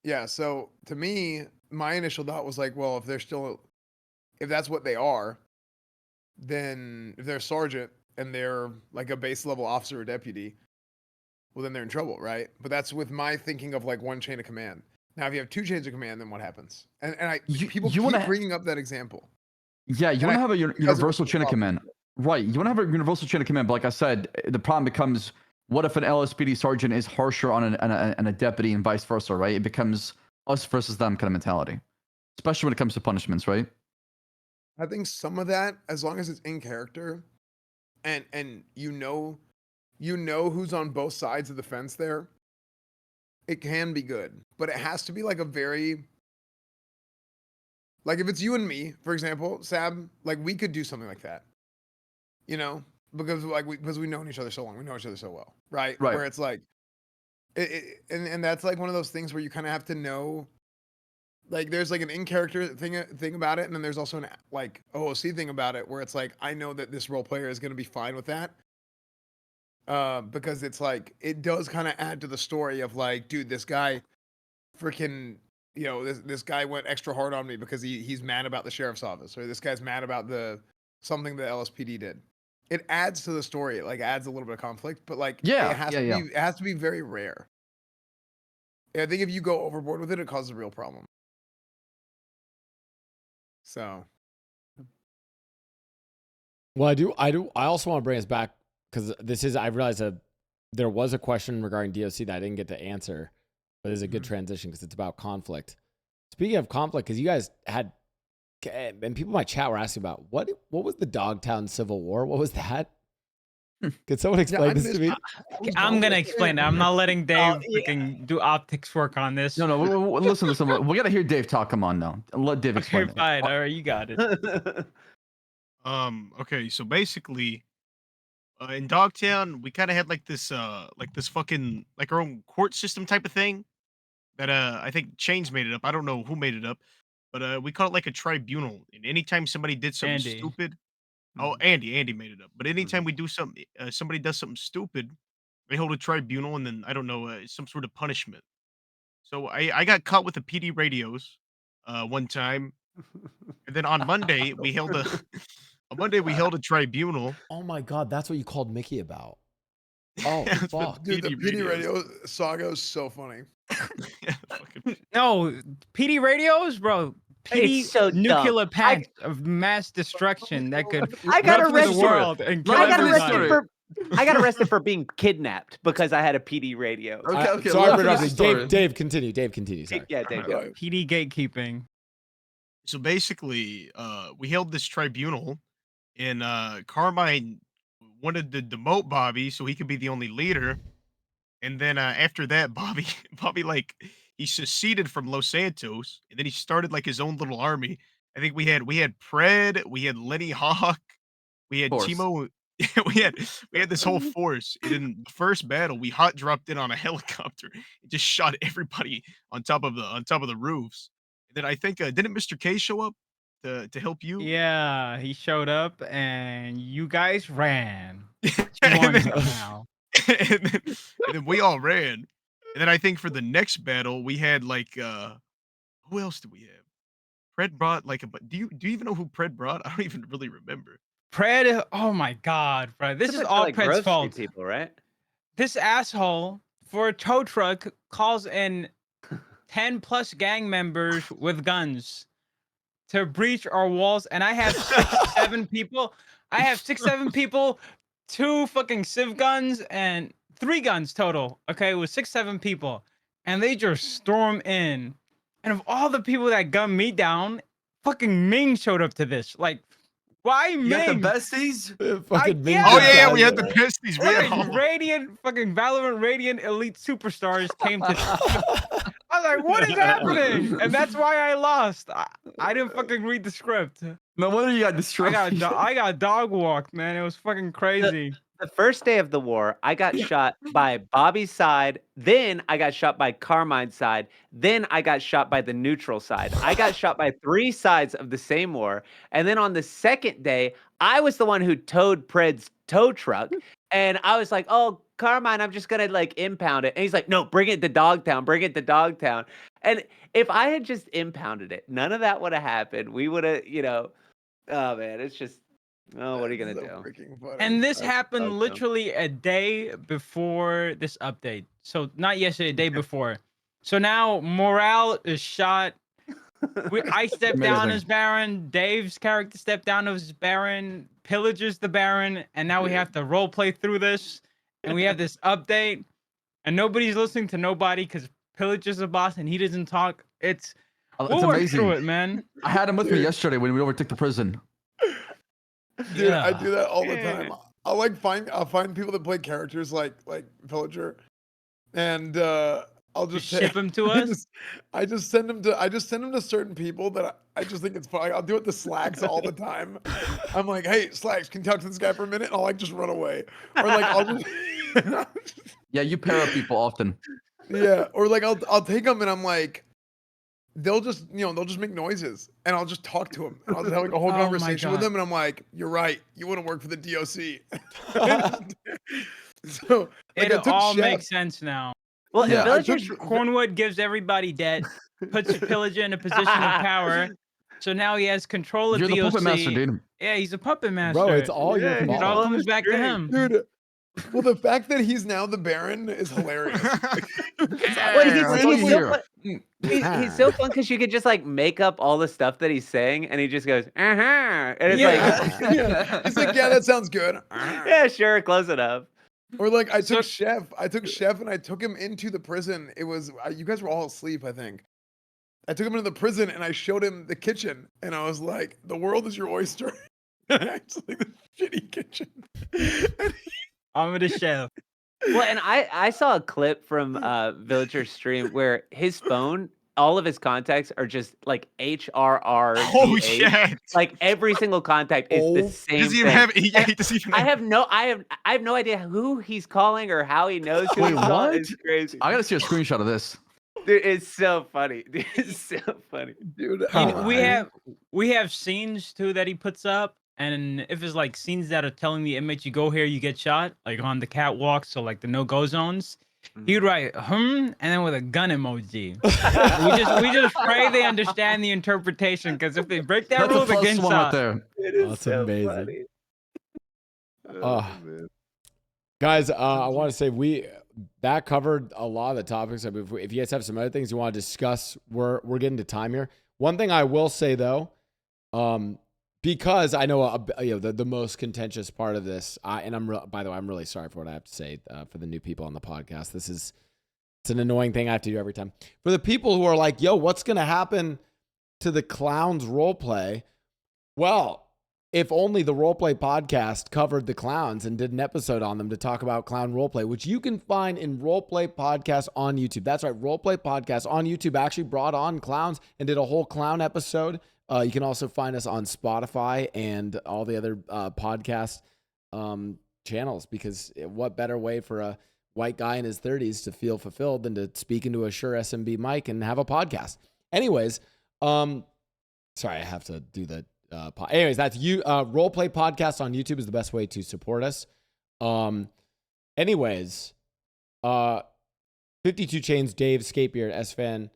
Yeah, so to me, my initial thought was like, well, if that's what they are, then if they're a sergeant and they're like a base level officer or deputy, well, then they're in trouble, right? But that's with my thinking of like one chain of command. Now, if you have 2 chains of command, then what happens? And people keep bringing up that example. Yeah, you want to have a universal chain of command. Right, you want to have a universal chain of command, but like I said, the problem becomes, what if an LSPD sergeant is harsher on a deputy and vice versa, right? It becomes us versus them kind of mentality, especially when it comes to punishments, right? I think some of that, as long as it's in character, and you know who's on both sides of the fence there, it can be good. But it has to be like a very, like if it's you and me, for example, Ssaab, like we could do something like that. you know, because because we've known each other so long, we know each other so well, right? Right. Where it's like, and that's like one of those things where you kind of have to know, like, there's like an in character thing about it, and then there's also an like OOC thing about it, where it's like I know that this role player is going to be fine with that, because it's like it does kind of add to the story of like, dude, this guy, freaking, you know, this guy went extra hard on me because he's mad about the sheriff's office, or this guy's mad about something the LSPD did. It adds to the story, it like adds a little bit of conflict, but like it has to be very rare. I think if you go overboard with it, it causes a real problem. So, Well, I also want to bring us back because I realized that there was a question regarding DOC that I didn't get to answer, but it's a good transition because it's about conflict. Speaking of conflict, because you guys had, and people in my chat were asking about what was the Dogtown Civil War? What was that? Could someone explain this to me? I'm gonna explain it. I'm not letting Dave freaking do optics work on this. No, listen. We gotta hear Dave talk. Come on, now. Let Dave explain Okay, it. fine. All right, you got it. Okay, so basically, in Dogtown, we kind of had like this fucking like our own court system type of thing that I think Chains made it up. I don't know who made it up, but we call it like a tribunal. And anytime somebody did something Andy. stupid, Andy made it up. But anytime we do something, somebody does something stupid, they hold a tribunal, and then I don't know, some sort of punishment. So I got caught with the PD radios one time, and then on Monday we held a tribunal. Oh my God, that's what you called Mickey about. Oh That's what fuck, dude, the PD PD radios. radio saga is so funny. Yeah, fucking- No, PD radios, bro. PD It's so dumb. nuclear packs of mass destruction that could I got run through the arrested. world and kill I got everybody. arrested for I got arrested for being kidnapped because I had a PD radio. Okay. Sorry let for me interrupting. finish the story. Dave, continue. Dave, continue. Sorry. Yeah, Dave. Go. PD gatekeeping. So basically, we held this tribunal, and Carmine wanted to demote Bobby so he could be the only leader. And then after that, Bobby like he seceded from Los Santos, and then he started like his own little army. I think we had Pred, we had Lenny Hawk, we had Force. Timo, we had this whole force. And in the first battle, we hot dropped in on a helicopter and just shot everybody on top of the roofs. And then I think didn't Mr. K show up to help you? Yeah, he showed up and you guys ran. And Won then- somehow. and then we all ran. And then I think for the next battle, we had like who else did we have? Pred brought like do you even know who Pred brought? I don't even really remember. Pred, oh my God, bro. This It's is a bunch of, all like, Pred's Grove Street fault. people, right? This asshole for a tow truck calls in 10 plus gang members with guns to breach our walls, and I have 6-7 people. I have 6-7 people, 2 fucking civ guns and 3 guns total. Okay, with 6-7 people, and they just storm in. And of all the people that gunned me down, fucking Ming showed up to this. Like, why You got the Ming? besties? Fucking Ming yeah. Oh just yeah, died. we had the besties. We had Fucking Radiant, fucking Valorant Radiant Elite Superstars came to. I was like, what is happening? And that's why I lost. I didn't fucking read the script. No wonder you got destroyed. I got dog walked, man. It was fucking crazy. The first day of the war, I got shot by Bobby's side, then I got shot by Carmine's side, then I got shot by the neutral side. I got shot by 3 sides of the same war. And then on the second day, I was the one who towed Pred's tow truck. And I was like, oh, Carmine, I'm just gonna like impound it. And he's like, no, bring it to Dogtown, bring it to Dogtown. And if I had just impounded it, none of that would have happened. We would have, oh man, it's just, oh, what are you gonna do? And this That's happened awesome. literally a day before this update. So not yesterday, a day before. So now morale is shot. I stepped down Amazing. as Baron. Dave's character stepped down as Baron. Pillager's the Baron. And now we have to role play through this. And we have this update. And nobody's listening to nobody because Pillager's the boss and he doesn't talk. We'll work amazing. through it, man. I had him with me yesterday when we overtook the prison. Dude, I Yeah. do that all the Yeah. time. I'll find people that play characters like Villager, and I'll just Ship him to us? I just send him to certain people that I just think it's funny. I'll do it to Slacks all the time. I'm like, hey, Slacks, can you talk to this guy for a minute? And I'll like just run away. Or like I'll just Yeah, you pair up people often. yeah. Or like I'll take them and I'm like, they'll just make noises and I'll just talk to them. And I'll just have like a whole Oh my conversation with God. them and I'm like, you're right. You wouldn't work for the DOC. So like, It all makes sense now. Well, Yeah, I villagers. Cornwood gives everybody debt, puts a pillager in a position of power. So now he has control of You're the DOC. puppet master, dude. Yeah, he's a puppet master. Bro, it's all your Yeah, It he's all fault. comes back to him. Dude, well, the fact that he's now the Baron is hilarious. Well, Yeah, he's so here. fun. He's so fun because you could just like make up all the stuff that he's saying, and he just goes, and it's Yeah. like, Yeah. He's like, yeah, that sounds good. yeah, sure, close enough. Or like I So- took Chef and I took him into the prison. It was you guys were all asleep, I think. I took him into the prison and I showed him the kitchen and I was like, the world is your oyster. Actually, the shitty kitchen. I'm the chef. Well, and I saw a clip from Villager's stream where his phone, all of his contacts are just like HRR. Oh shit! Like every single contact is the same. Does he even thing. have? Yeah, he doesn't even. I have no idea who he's calling or how he knows who Wait, he's calling. what? It's crazy. I gotta see a screenshot of this. Dude, it's so funny. Dude, it's so funny. Dude, We have scenes too that he puts up, and if it's like scenes that are telling the inmates you go here, you get shot, like on the catwalk, so like the no-go zones. He'd write and then with a gun emoji. we just pray they understand the interpretation, because if they break that That's rule, a they plus get one right shot. there. It is That's so amazing. funny. Oh. Man. Guys, I want to say that covered a lot of the topics. I mean, if you guys have some other things you want to discuss, we're getting to time here. One thing I will say though, because I know the most contentious part of this, by the way, I'm really sorry for what I have to say for the new people on the podcast. It's an annoying thing I have to do every time. For the people who are like, yo, what's gonna happen to the clowns roleplay? Well, if only the Roleplay Podcast covered the clowns and did an episode on them to talk about clown roleplay, which you can find in Roleplay Podcast on YouTube. That's right, Roleplay Podcast on YouTube actually brought on clowns and did a whole clown episode. You can also find us on Spotify and all the other podcast channels, because what better way for a white guy in his 30s to feel fulfilled than to speak into a Shure SMB mic and have a podcast. Anyways, sorry, I have to do the anyways, that's you. Roleplay Podcast on YouTube is the best way to support us. Anyways, 52 Chains, Dave, Skatebeard, Esfand,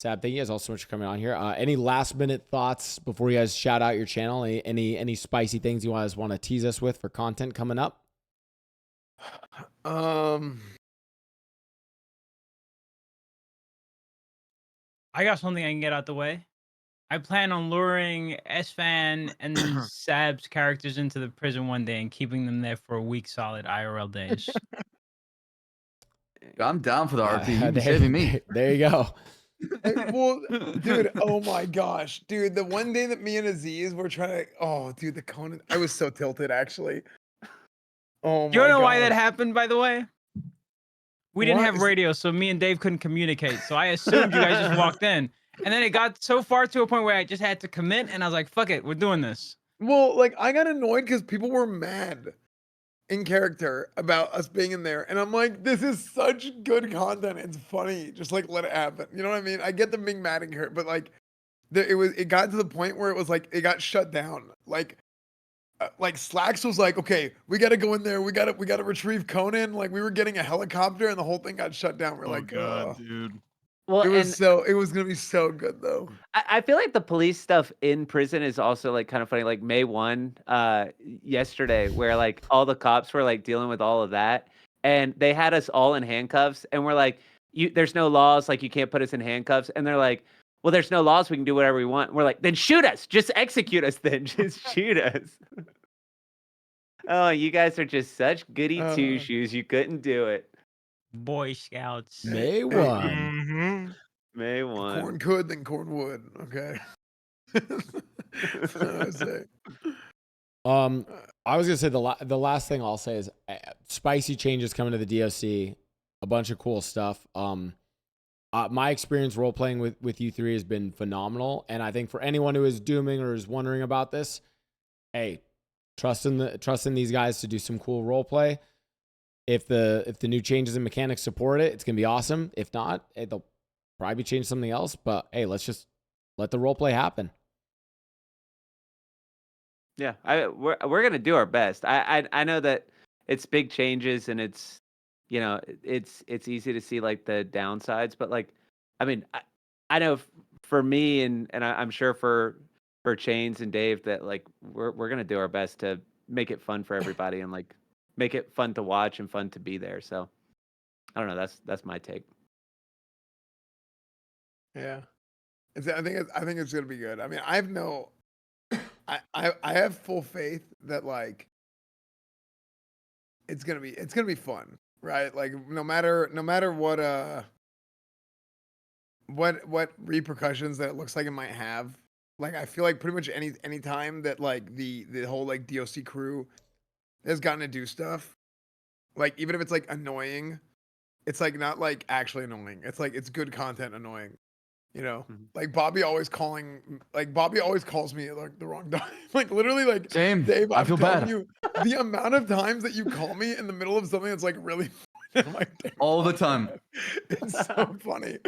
Ssaab, thank you guys all so much for coming on here. Any last minute thoughts before you guys shout out your channel? Any spicy things you guys want to tease us with for content coming up? I got something I can get out the way. I plan on luring Esfand and Ssaab's characters into the prison one day and keeping them there for a week solid IRL days. I'm down for the RP. You'd be saving me. There you go. well, dude, oh my gosh, dude, the one day that me and Aziz were trying to, dude, the Conan, I was so tilted actually. Oh my You don't know why gosh. that happened, by the way? We didn't What? have radio, so me and Dave couldn't communicate. So I assumed you guys just walked in. And then it got so far to a point where I just had to commit, and I was like, fuck it, we're doing this. Well, like I got annoyed because people were mad in character about us being in there, and I'm like, this is such good content. It's funny. Just like let it happen. You know what I mean? I get them being mad and hurt, but like, it got to the point where it was like it got shut down. Like Slacks was like, okay, we got to go in there. We got to retrieve Conan. Like we were getting a helicopter, and the whole thing got shut down. We're like, God, dude. Well, it was gonna be so good though. I feel like the police stuff in prison is also like kind of funny. Like May 1, yesterday, where like all the cops were like dealing with all of that, and they had us all in handcuffs, and we're like, there's no laws, like you can't put us in handcuffs, and they're like, well, there's no laws, we can do whatever we want. And we're like, then shoot us, just execute us, then just shoot us. Oh, you guys are just such goody two shoes. You couldn't do it. Boy Scouts. May 1. Mm-hmm. May 1. Corn could, then corn would. Okay. That's what I would say. I was gonna say the last thing I'll say is spicy changes coming to the DOC, a bunch of cool stuff. my experience role playing with you three has been phenomenal. And I think for anyone who is dooming or is wondering about this, hey, trust in these guys to do some cool role play. If the new changes and mechanics support it, it's gonna be awesome. If not, they'll probably change something else. But hey, let's just let the role play happen. Yeah, we're gonna do our best. I know that it's big changes and it's it's easy to see like the downsides, but like I mean I know for me and I'm sure for Chains and Dave that like we're gonna do our best to make it fun for everybody and like make it fun to watch and fun to be there. So I don't know. That's my take. Yeah, I think it's gonna be good. I mean, I have no, I have full faith that like it's gonna be fun, right? Like no matter what repercussions that it looks like it might have. Like I feel like pretty much any time that like the whole like DOC crew has gotten to do stuff, like even if it's like annoying, it's like not like actually annoying. It's like it's good content annoying. You know, like Bobby always calls me like the wrong time. Like literally, like Same. Dave, I feel bad. you the amount of times that you call me in the middle of something that's like really All the time. It's so funny.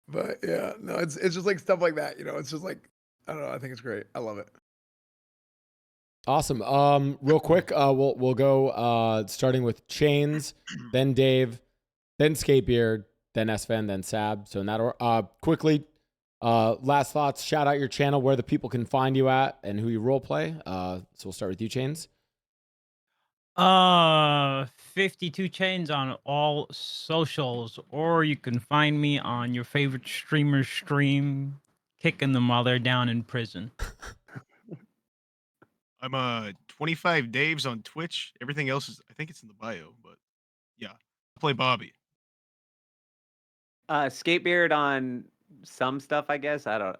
But yeah, no, it's just like stuff like that. You know, it's just like I don't know. I think it's great. I love it. Awesome. Real quick, we'll go starting with Chains, then Dave, then Skatebeard, then Esfand, then Ssaab. So in that order, quickly, last thoughts. Shout out your channel, where the people can find you at, and who you role play. So we'll start with you, Chains. 52 Chains on all socials, or you can find me on your favorite streamer's stream, kicking the mother down in prison. I'm 25 Daves on Twitch. Everything else is, I think it's in the bio, but yeah, I play Bobby. Skatebeard on some stuff, I guess. I don't.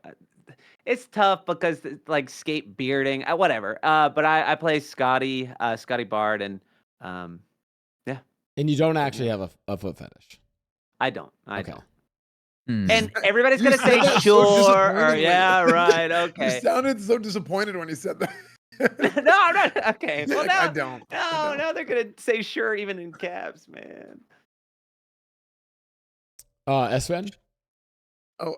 It's tough because it's like skatebearding, whatever. But I play Scotty Bard, and yeah. And you don't actually have a foot fetish. I don't. Okay. And everybody's gonna You say sounded so sure or disappointed yeah, right, You okay. sounded so disappointed when you said that. No, I'm not. Okay. Well, Like, now, I don't. now they're gonna say sure even in caps, man. Esfand? Oh,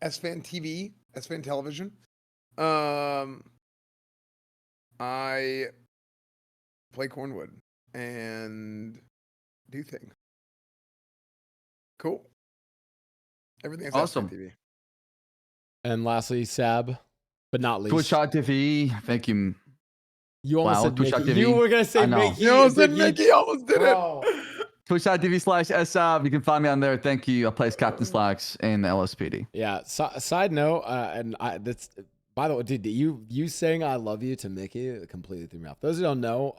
Esfand TV, Esfand Television. I play Cornwood and do things. Cool. Everything's Awesome. Esfand TV. And lastly, Ssaab, but not least. Twitch.tv. Thank you. You almost Wow, said Mickey. Twitch.tv. You were going to say I know. Mickey. You almost said but Mickey, almost did Bro. it. Twitch.tv/Ssaab. You can find me on there. Thank you. I play as Captain Slacks in the LSPD. Yeah. Side note, and that's, by the way, dude, you saying I love you to Mickey completely threw me off. Those who don't know,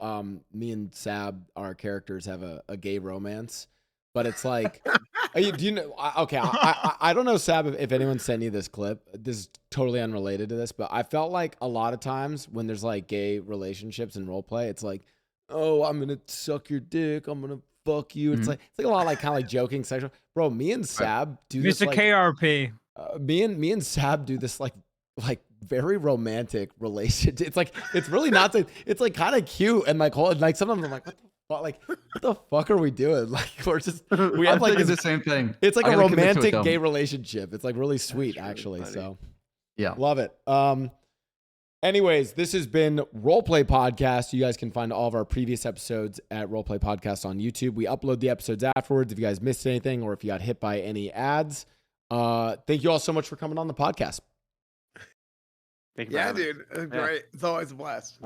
me and Ssaab, our characters have a gay romance, but it's like, do you know? Okay, I don't know, Ssaab, if anyone sent you this clip. This is totally unrelated to this, but I felt like a lot of times when there's like gay relationships and role play, it's like, oh, I'm gonna suck your dick, I'm gonna fuck you. It's like a lot of like kind of like joking sexual. Bro, me and Ssaab do this. Mr. Like, KRP. me and Ssaab do this like very romantic relationship. It's like it's really not. It's like kind of cute and like sometimes I'm like, what the fuck are we doing? Like we have like the same thing. It's like I a gotta commit to it, romantic though. gay relationship. It's like really sweet, really actually. funny. So Yeah. love it. Anyways, this has been Roleplay Podcast. You guys can find all of our previous episodes at Roleplay Podcast on YouTube. We upload the episodes afterwards if you guys missed anything or if you got hit by any ads. Thank you all so much for coming on the podcast. Thank you for Yeah, having us. dude. Great. It's always a blast.